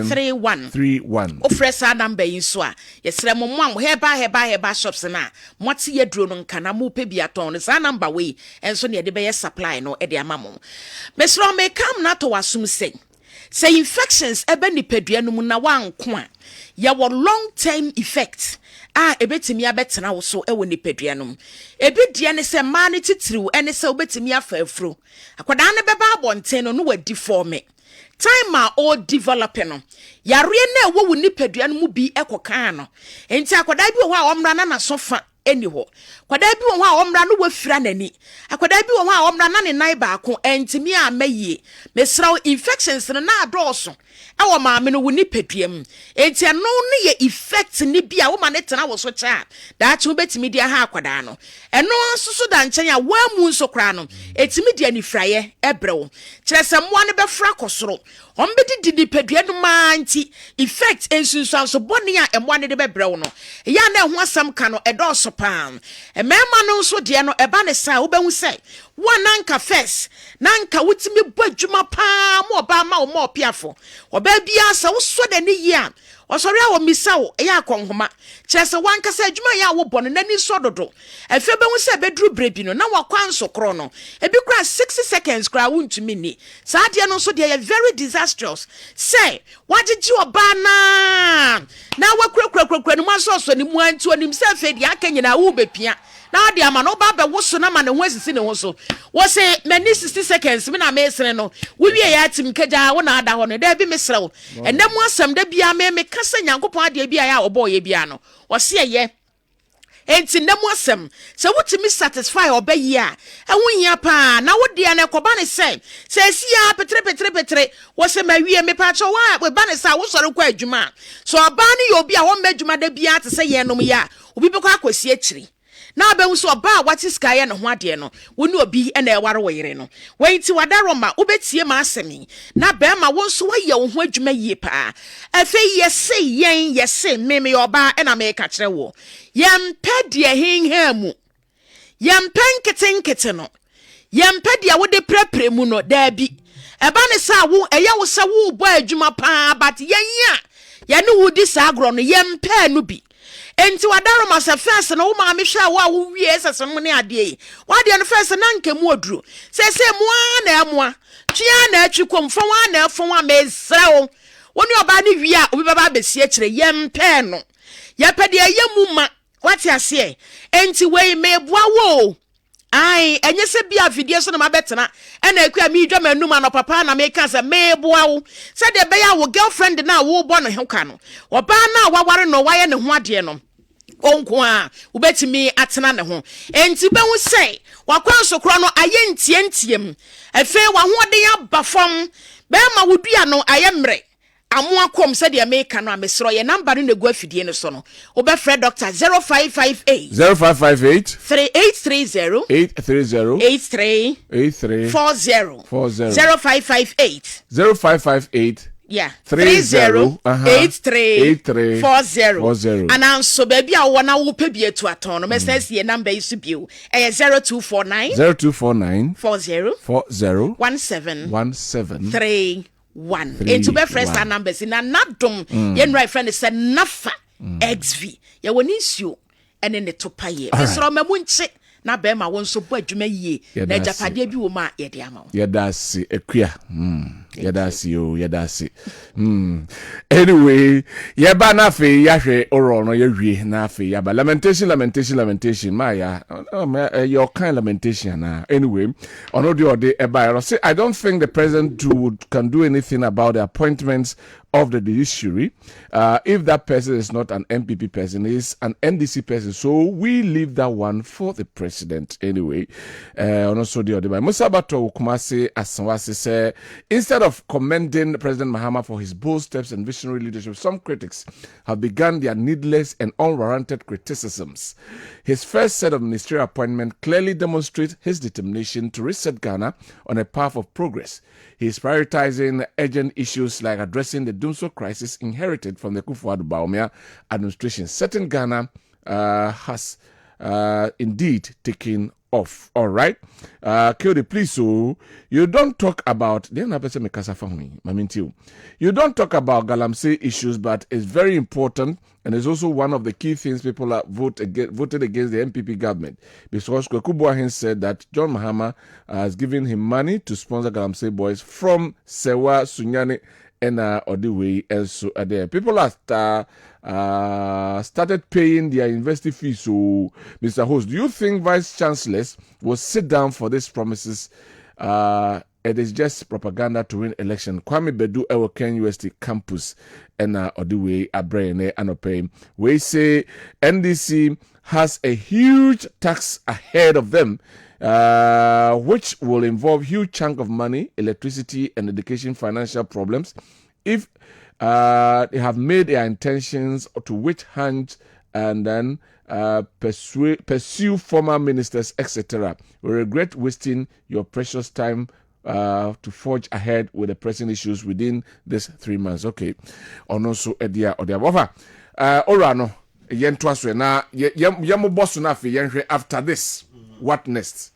31 o fresh number yin so a yesre mo mo heba shops na moti yedro no nka na mo pe bia ton sa number we enso ne de be supply no e de amamo besro me kam na to wasum say infections ebe ni pedua no mu na wanko a ya wo long term effect ebetimi abetena wo so ewo ni pedua no ebi die ne se ma ne titiriw ene se obetimi afa afro akoda ne beba abonten no wadi form time a o develop no yare na ewo wo ni pedua no mu bi ekokan no enti akoda bi wo a omra na sofa eni ho kwada bi wo a omra no wafira nani akwada bi wo a omra na ne nan baako entimi amaye mesraw infections no na adoso ewo maame no woni peduam enti no ne ye effect ni bia wo ma ne tena wo so cha da chi obetimi dia ha akwada no eno susu da nchen a wa mu nso kra no etimi dia ni fraye ebrewo kire se mo ne be fra kosoro ombedi di pedua no manti effect ensunsan so boni a emo ne de be brewo no ya na ho asam ka no edoso pam emema no nso de no eba ne sa wo be hu se wananka first nanka wutimi badwuma pa mo ba ma wo mo piafo oba bia sa wo so de ne yi a osori a wo misa wo ya akonhoma kyerese wanka sa adwuma ya wo bone nani so dodo efe be hu se bedru brebi no na wakwan so kro no ebi kra 60 seconds kra wuntumi ni sa de no so de very disastrous say wagigi oba na wakura no maso ni mu antu onim se fe de akanyina wo bepia na ade ama no ba be woso na ma ne ho asisi ne ho so wo se mani 60 seconds me na me sene no wo wie ya tim kaja wo na ada ho no da bi me srew enam asam da bia me kasa nyankopon ade bia ya oboye bia no wo se ye enti nam asam se wutimi satisfy obayi a ehunhia pa na wo de na ekoba ne se sia petre wo se ma wie me pa cho wa ba ne sa wo sore kwa adwuma so oba ne ye obi a wo ma adwuma da bia te se ye nom ya obi be kwa akwasi akiri na be nso ba wati sky na ho ade no woni obi na eware wo yire no wenti wadaroma obetie ma asemi na be ma wo nso waye wo ho adwuma yie pa afi yese meme oba na me ka kire wo yempe de hinhamu yempe nkete no yempe de wo de prepre mu no da bi eba ne sa wo eya wo sa wo bo adwuma pa but yenya ye ne wo di sa agro no yempe no bi enti wadaroma se first no wo ma me hwa wo wie sese mo ne ade wa de no first na nke mu oduro sese mo na emoa twia na atwikom fo wa na afo wa mesrew woni oba ne wie a obi baba besie kire yempe no yepede yemu ma wati ase enti we meboa wo ai enye se bia video so na mabetena ena akua mi dwa manum ano papa na me ka se meboa wo se de be ya wo girlfriend na wo bo no heka no oba na waware no waye ne ho ade no onko a ubetimi atena ne ho enti be hu se wakwan so kro no aye ntiem efe wa ho de ya bafom be ma wodua no aye mre amwa kom se de America no amesro ye number no nego afidie no so no obefre doctor 0558 3830 40 0558 yeah 308340 ananso baby a wona wo pebie to aton no message ye number isu bio 0249 40 17 1 into be fresh numbers in anadom yen right friend is nafa xv ye woni nsuo ene ne topa ye mesro mamu nche na be ma won so bo adwuma yie na japade bi wo ma ye de ama ye da si akua Yadasi. Anyway, yaba na fe yahwe oro no yahwe na fe yaba lamentation Maya. Your kind lamentation na. Anyway, ono de ode eba say I don't think the president can do anything about the appointments of the judiciary. If that person is not an MPP person, is an NDC person. So we leave that one for the president anyway. Also the other by Musabato Kumasi Asanwasi say instead of commending President Mahama for his bold steps and visionary leadership, some critics have begun their needless and unwarranted criticisms. His first set of ministerial appointments clearly demonstrates his determination to reset Ghana on a path of progress. He is prioritizing urgent issues like addressing the Dumso crisis inherited from the Kufuor Bawumia administration. Certain Ghana has indeed taken off. All right. Kyode, please, so you don't talk about you don't talk about Galamsey issues, but it's very important and it's also one of the key things people are voted against the MPP government, because Kwaku Boahen said that John Mahama has given him money to sponsor Galamsey boys from Sewa, Sunyani, and Odiwe, and so there. People are started paying their university fees. So, Mr. Host, do you think vice chancellors will sit down for these promises? It is just propaganda to win election. Kwame Bedu Ewo Ken University campus and Odiwe Abrene Anope. We say NDC has a huge tax ahead of them, which will involve huge chunk of money, electricity, and education financial problems. If they have made their intentions to which hand and then pursue former ministers, etc. We regret wasting your precious time to forge ahead with the pressing issues within these 3 months. Okay. Also, Edia Odiabova. Orano, Yentwaswe. Now, Yamu Bosunafi, after this, what next?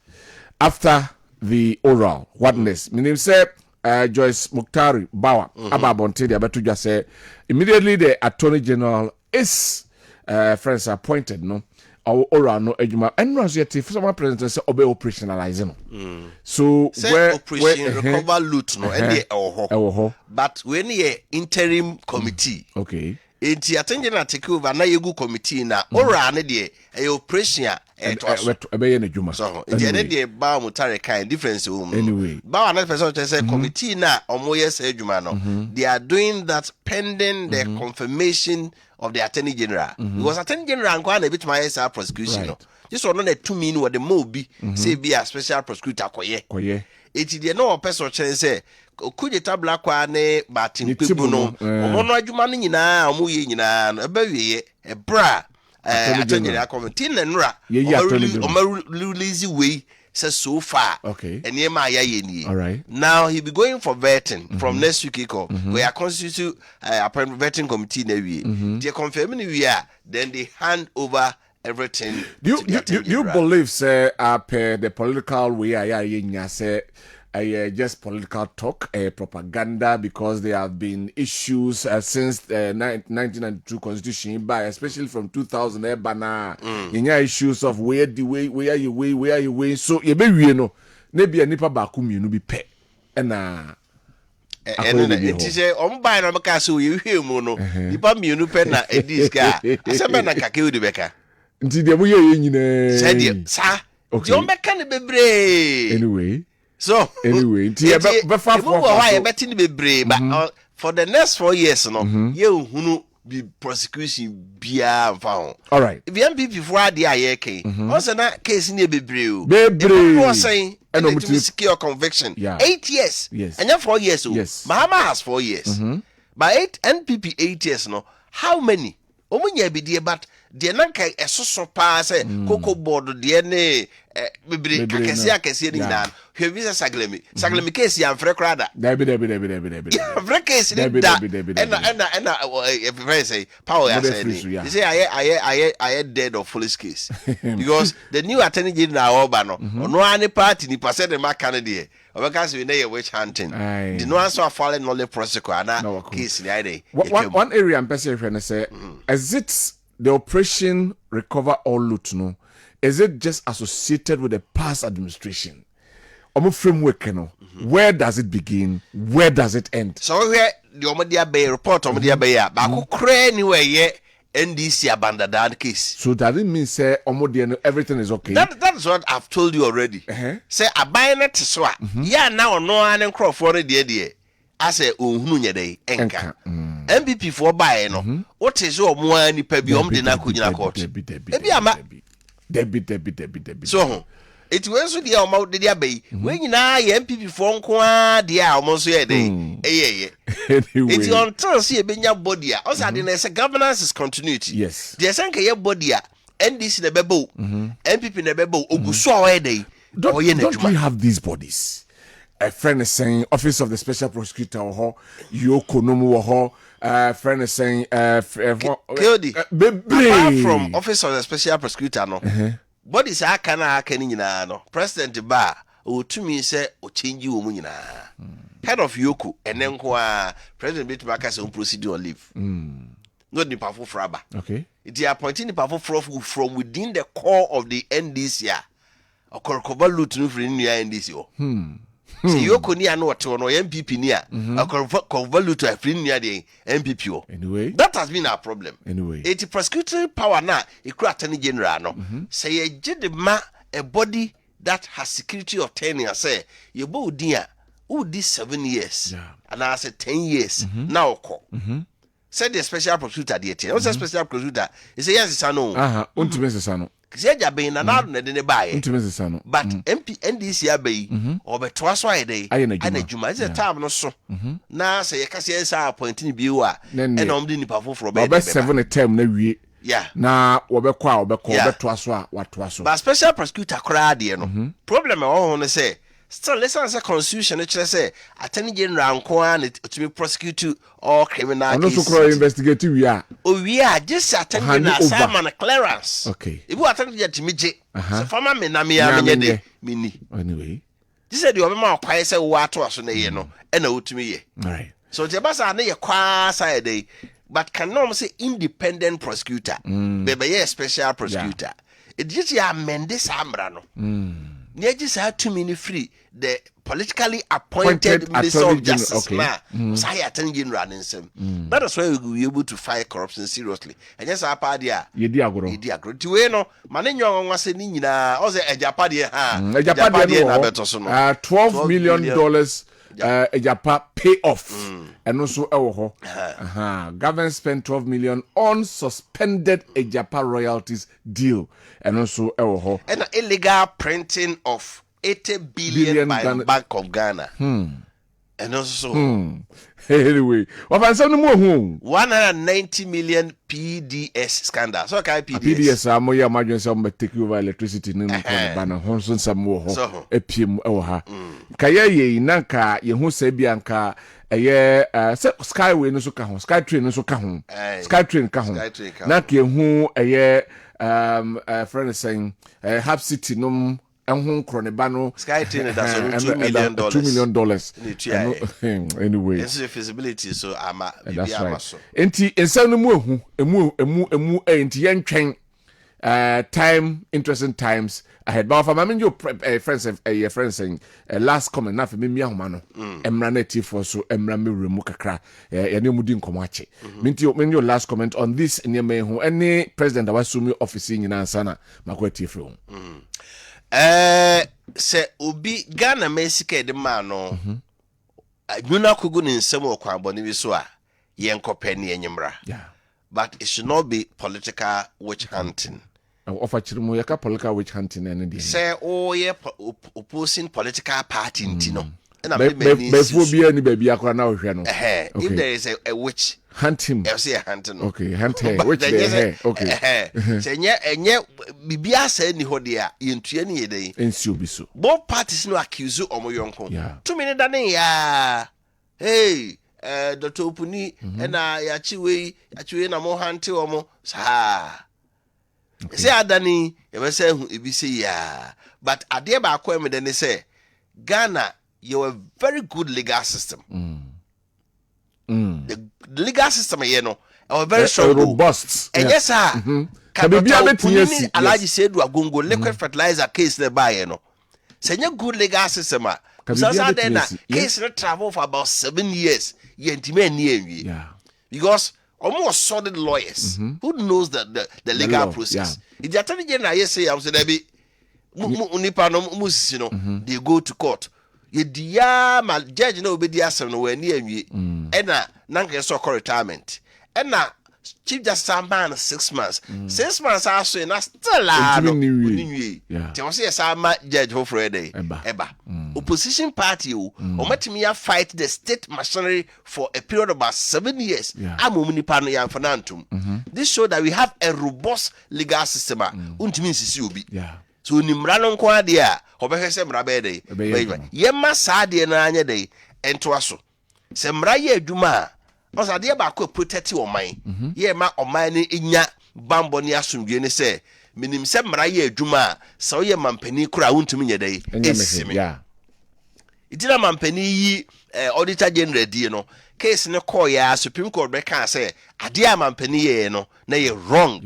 After the oral, what next? Meaning, say, Joyce Muktari Bawa, Ababonte, the Abatuja say, immediately the Attorney General is, friends appointed, no? Or no ejuma and yet if someone president say obey operationalizing. So where operation recover loot no and but when ye interim committee, okay, it's attending na take over na yegu committee na ora ne de e operation e to so obey na juma so the ne de ba mutare kind difference anyway ba na person say committee na omo yes ejuma no they are doing that pending the confirmation of the Attorney General. Because Attorney General and a bit my prosecution. Right. Just one that 2 mean what the mobi say be a special prosecutor koye. It is no person say could you tabla kwane batin people no omo adwuma no nyina omo ye nyina abawie e bra Attorney General committee na nra omo release way says so far. Okay. And yeni. All right. Now he be going for vetting from next week. We are constitute appointment vetting committee. They confirming we are. Then they hand over everything. Do you believe, say, per the political way say just political talk, propaganda, because there have been issues since the 1992 constitution, by especially from 2000, issues of where are you way. So you be maybe a nipa bakum you be pet and it is on by no so you hear mono. Nipa mi nu pen na edis ka. Asema na kake odi beka. Nti de mo ye nyina. Said you, sir. Okay. You beka ne bebre. Anyway. So anyway, but for the next 4 years, no, you who be prosecution bia found. All right. If the MPP for the IAK, also that case in the Bebreu. Was saying and secure conviction. 8 years. Yes. And then 4 years. Yes. Mahama has 4 years. By 8 NPP 8 years. No, how many? Omunya be dear, but the nanka a so pass cocoa board the ne akesi ni nan hwevisa saglemi case ya mfre krada debi mfre case ni da and if say power ya say you say I dead of foolish case because the new Attorney General oba no any party ni percent the mark candidate obeka say we na witch hunting the no answer fallen knowledge prosecutor na case ni ide one area I'm person say as it the operation recover all loot no is it just associated with the past administration omo framework no where does it begin, where does it end? So here the omodia bay report omodia bay ya ba ko kra ni we ye NDC abandoned case. So that it means say omodia everything is okay. That is what I've told you already. Say abayenet so a ya na ono an crofo no de ase ohunu nyede enka. MPP for buy no what is your mo ani pa bi om de na konyina court. Ebi ama Debi. so it when so dia o de dia bay we nyina ye MPP for nko a dia o mo so ye dey it's until see ebenya body a o say the say governance is continuity. Yes, the say ye body a NDC na bebo MPP na bebo oguso a we dey. Don't we have these bodies? A friend is saying Office of the Special Prosecutor or Yoko Nomu or friend is saying apart from Office of the Special Prosecutor no bodies a kana nyina no President ba o tumi say o change wo mu nyina head of Yoko enen ko a President bit back as on proceed on leave no the powerful fraba. Okay, it is appointing the powerful from within the core of the NDC a korkova loot no free new NDC o see Yoko ni ano what no MPP ni a korkova loot a free new MPP o. Anyway, that has been our problem. Anyway, it prosecuting power na e kura attorney general no say ye gidema a body that has security of tenure say you bo din a who this 7 years and I say 10 years now ko said the special prosecutor there what's a special prosecutor he say yes sano untime sano say jabe na na na de ne bae untime sano but MP NDC abai obeto aso ayede anadwuma is a time no so na say ye kase say appointing bi wa and omdi nipa foforo be 7 term na wie na wobekọ a obeto aso a wato aso but special prosecutor kra de no problem e ho no say still listen say constitution it say attorney general nko an to be prosecute all criminal cases. No so call investigate we are. Oh we are just attorney general Simon clearance. Okay. If you attorney general timije. So former me na me de mini. Anyway. This said you ma kwai say wo ato aso na ye no e na otumi ye. All right. So the basa na ye kwa side but can no say independent prosecutor. Bebe ye special prosecutor. It just ya amend this amra no. Just had 2 minutes free. The politically appointed Minister of Justice say attorney general in some. That is why we will be able to fight corruption seriously. And yes, our party Yedi agro. To we no, manenyo nwa se ni nyina. O se ejapa de ha. Ejapa de na beto so no. $12 million ejapa pay off. And also ewo ho. Government spent 12 million on suspended ejapa royalties deal. And also ewo ho. And illegal printing of 80 billion by Bank of Ghana. And also anyway, what I'm saying more 190 million PDS scandal. So can PDS am moya emergency am take over electricity no bana honso samo ho epiem e wo ha. Kaya ye nanka ye hu se bia nka eye skyway no so ka ho, skytrain no so ka ho. Skytrain ka ho. Na ke hu eye friend is saying Hub City no and no Skytrain that's $2 million. $2 million. Anyway, this is feasibility, so I'm that's right. Enti ensanu mu emu enti yentwen time interesting times ahead. But for my friends saying last comment na for me ahoma no emra na tifo so emra me remu kakra ye ne mudi nkomo ache. Minti your last comment on this nyeme ho any president awasumi office nyina ansana makwati fro. Se obi Ghana Mexico de man no adwuna kogu ne nsem okwan boni bi so a yenkopɛ ne enyimra. But it should not be political witch hunting. Offer chirimo yaka political witch hunting and the say ye opposing political party ntino. Na be bia ni baby akora na ohwe no. If there is a witch hunt him. Say hunt no. Okay, hunt her. Which day? Okay. Say enye bibia say ni ho de a yentua ni yedey. Ensio biso. Both parties no accuse omo yonko. 2 minutes dane ya. Hey, Dr. Opuni na ya chiwe na mo hante omo sa. Say adani e be say hu e bi say ya. But ade ba akwa me de say Ghana you have a very good legal system. The legal system here no very strong, robust. And yes sir. Alaji said we are going to liquid fertilizer case the buy no. Say a good legal system. Case travel for about 7 years. Yeah. Because almost solid lawyers who knows the legal process. If the attorney general say I was they go to court. My judge no be the nowhere near me. And nanke so retirement. And Chief Justice man 6 months. 6 months also na still judge for Friday. Eba. Opposition party omatimi fight the state machinery for a period of about 7 years. This show that we have a robust legal system. So nimra no nko ade a obehwe se mra be dey yema saade na anya dey ento aso se mra ye adwuma a ade ba ko protect oman yema oman ni nya bambo ni asomdwe ni se minim se mra ye adwuma a se oye mampani kura wontumi nye dey esimi itina mampani yi auditor general di no case ne call ya Supreme Court be kan say ade a mampani ye no na ye wrong.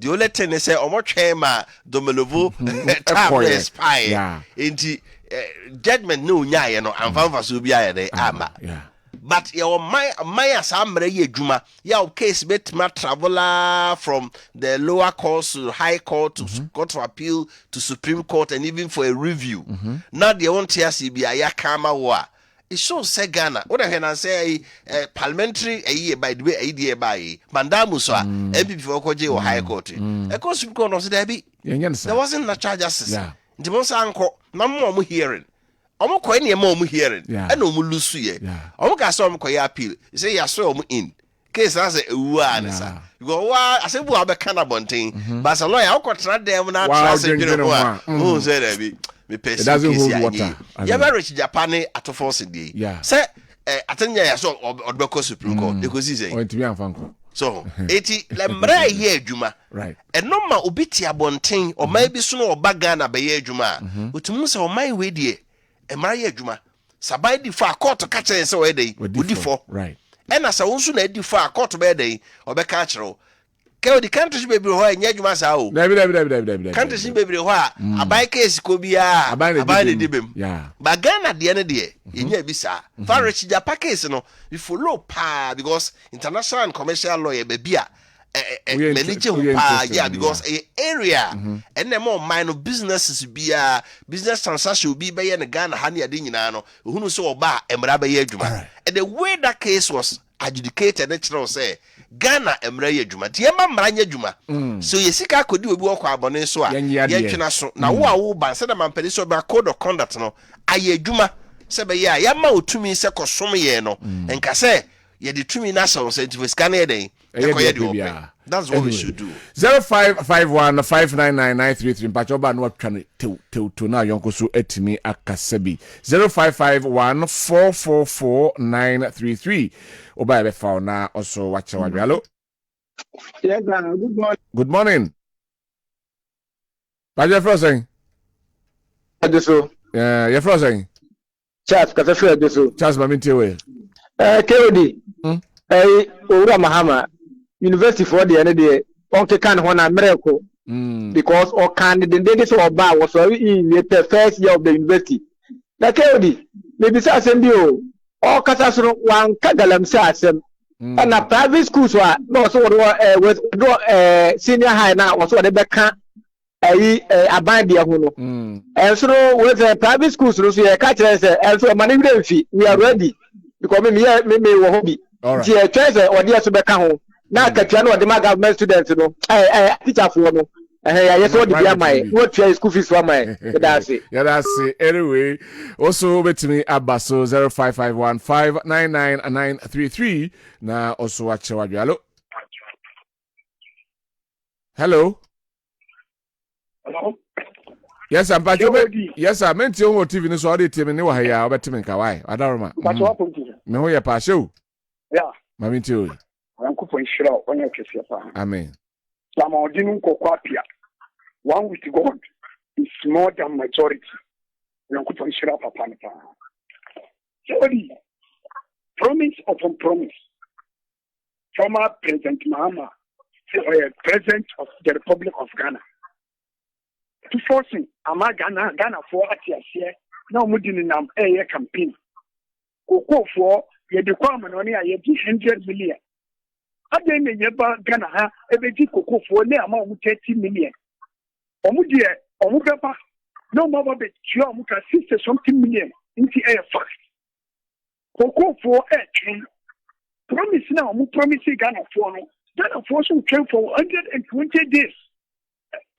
The only thing is say Omotchema Domelovo time expire. Inti judgment no nya no amfa so bia dey ama. But your my asamre ye djuma your case bet ma traveler from the lower court to high court to court of appeal to Supreme Court and even for a review. Now they want to see bia ya kama wa. It shows say Ghana. What I can say parliamentary a year by the way idea by Mandamu so MP before Koje or High Court. A course Supreme Court there wasn't a charge justice. The most uncle no more hearing. Omo ko any more hearing. And no lose ye. Omo ka so omo ko appeal. Say ya so omo in. Case as a uwa you go wa I say bu abeka bonten. But so lawyer ko tra dem na tra say you say there be. It doesn't hold water. You ever reach Japan at a force day? Yeah. Say, I think I saw Odbeko Supreme Court. Because he's saying, so, 80 Lemre ye Juma. Right. And no ma ubitia bonting or maybe sooner or bagana by ye Juma. Utumusa or my way, dear. And Maria Juma. Sabai di far court to catch us away day. Would for. Right. And as I also need di far court to bed day or be catcher. The country baby who and yet sao. Country baby who a bike case could be a buy the dibim. Yeah. But Ghana the end of the day, in your bisa. Farage Japan case, no, we follow pa because international and commercial lawyer baby. Yeah, because a area and the more minor businesses be a business transaction will be by a Ghana honey a dinano who saw ba and Rabba. And the way that case was adjudicated, natural say. Ghana emreye juma tiema mranye juma so yesika kodi obi okwa abone so a ye twena so na wo ban se da mampani so ba code of conduct no aye juma se be ya ya ma otumi se kosom ye no enka se ye de tumi na so scientific scan ye den ye de open. That's what we should do. 0551599933 mpacho ba no atwane to na yonko so etimi akasabi 0551444933 oba be fa na also wache wadwe. Hello. Yes, good morning. Good morning. Baje frozen. Adeso. You frozen. Charles Kasafi Adeso. Charles Mamintewe. KOD. Owura Mahama. University for the end of the can one miracle because or can the days or bar was in the first year of the university. Like KOD, maybe Sassembio or Casasro one Kagalam Sassem and a private schools were no so with senior high now was what they can abide the Huno. And so with private schools, so you catch us and so money fee. We are ready because maybe hobby. All right. Treasure or dear Subeka. Now, Katiano, the government students, teacher for no. Yes, what the my what school fees for my that's it. Yeah, that's it. Anyway, also with me Abaso 0551599933. Now also watch your hello. Hello. Hello. Yes, I'm back. Yes, I meant you on TV. So I did tell me what I about to make a why. I don't know. What happened to you? No, you're past you. Yeah. Mammy too. I'm cooking shiro on your case. Amen. Samodinu Kokwapia. One with God is more than majority. I'm cooking shiro papa. Sorry. Promise upon promise. Former President Mahama, President of the Republic of Ghana. to forcing Ghana for atiasie na omudi nam campaign koko for ye de kwam no ne aye 100 million ade ne yeba Ghana ha ebeji koko for ne ama 30 million omudi omubeba no more be tio omuka 60 something million into air fast koko for promise now promise Ghana for no Ghana for some train for 120 days.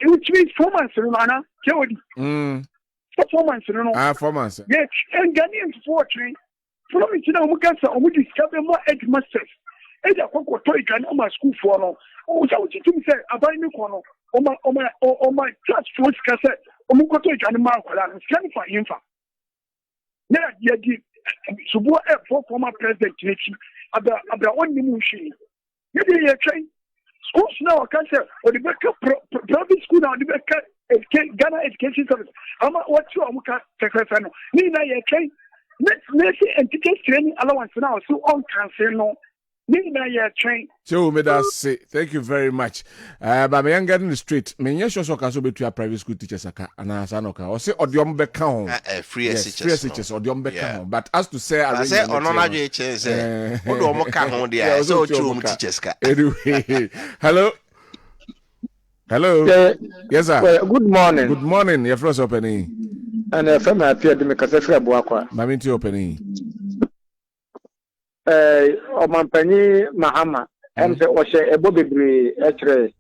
Which means 4 months, Rana, Jody. 4 months, no. 4 months. Yes, and Ghanaians for train. Promise now, Mukasa, and we discover more headmasters. And a cocoa toy can on my school for no. Oh, so what you say, a buy me corner, on my class force cassette, or Mukoto and Markola, and scan for him. Yeah, yeah, Subo for former president, about 1 million. You did a train. Schools now can say, or the private school now, the Ghana Education Service. I'm what you are secretary. Nina, you train. Let's and teachers training allowance now, so on cancel no. Nina, you train. So, may I say, thank you very much. But me young in the street, me yes, so can so be to a private school teachers and Asanoka, or say, or the umbe free teachers, or the umbe. But as to say, I say, on another teachers, what do I come on there? So, two teachers. Anyway, hello. Yes, sir. Well, good morning. Good morning. Your first opening. And from my fear, the Mekasefra Boakwa. Maminti opening. Omampani Mahama. And the Oshe Ebobibri Etre.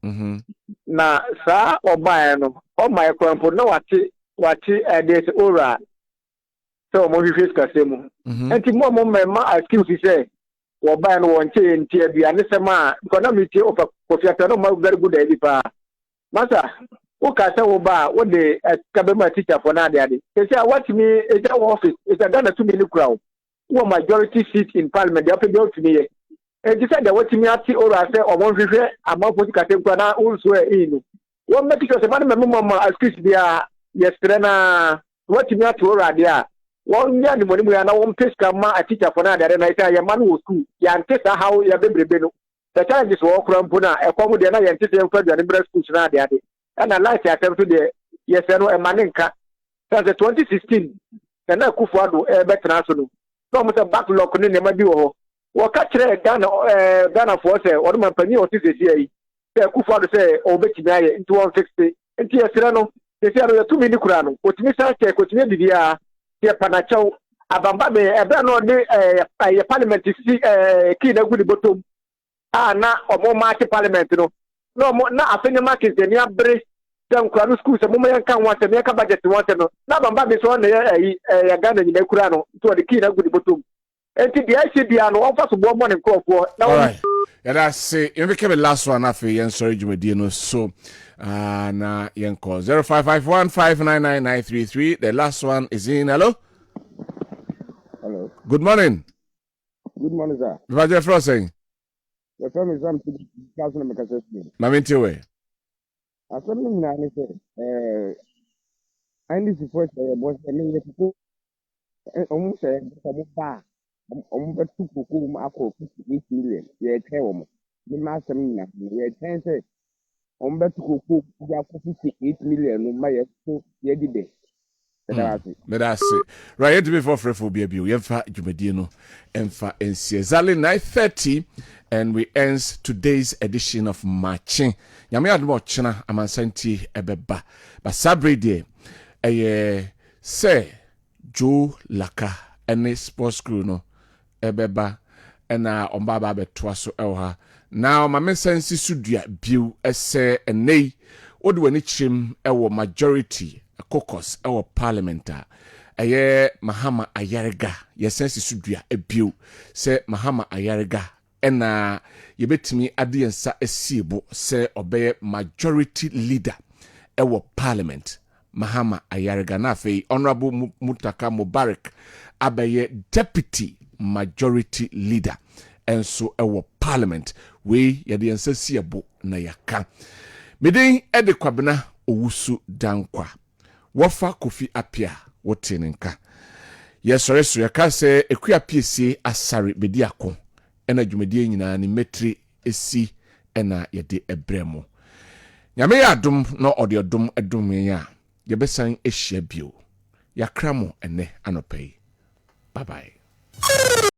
Na sa Obayano. Oh, my grandpa, no, what there's Ora. So, Movifisk Kasemu. And Timo, my excuse say. Obayano won't change TB and this man. Economity of a Kofiatano, very good editor. Master, who can say about what the Kwabena teacher for now? They say, what me is our office, it's a Ghana 2 million crowd. Who majority seat in parliament, they have to go to me. And you said that what me at or I say, or one refer, I'm not putting a also in. One make it was a man, as Chris, they are yesterday. What me at or idea. 1 year, the money we are now on place, come a teacher for now, and I tell your man was school. Yan test how you have been. The time is walk around Puna, a common dinner and teaching for the liberal schools now, daddy. And I like to attempt to the yes, I know a maninka. Since 2016, and I could for a better national. Some of the backlog in the Madio. Or catch Ghana for say, or my penny or this year. They could for say, or Betty into 160. And Tia Serrano, they say 2 million crown. What Mr. Check, what you did here, Panacho, Abambabe, a brand new parliament is key a good bottom. Na omo market parliament no na afenya market de nia bre Dankwah school se mo yan kan wase me ka budget wase no na bamba be so na ya Ghana nyina kura no to the key na good bottom enti dia ise bia no onfa so bo mo ne krofo na right yeah that say you make the last one afi yen sorry jumedi no so na yen call 0551599933 the last one is in. Hello good morning sir what you from saying. The family is something to make a assessment. Maminti way. I said, I need to first was the name of people almost said, almost 8 million. Yeah, tell me. The master, yeah, 10 said, almost 58 million. My so, yeah, did they. But I say, right before Frefo baby, you have Jumedino and for NC 9:30, and we end today's edition of Maakye. Yami Admochina, Amansanti Ebeba, but Sabre Day, say Joe Laka, and sports crew no Ebeba, and Ombaba Betwaso Elha. Now, my mensensi Sudia, Bew, Esse, and Nay, what do any chim, our majority. Caucus our parliamentar Mahama Ayarega yesensi sudua ebio se Mahama Ayarega ena yebetimi adiensa esiebo se obeye majority leader our parliament Mahama Ayarega na fe honorable Mutaka Mubarak abeye deputy majority leader enso our parliament we yediensa siebo na yaka medin ede Kwabena owusu Dankwah Wafa Kofi Apia wotenenka yesore so yaka se ekua piesie asare bedi akon ena dwumedie nyina ni metri esi ena yede ebremo nyame ya adom no ode odom edom ya yɛbɛsan ahyia bio yakra mo ene anɔpɛ yi bye bye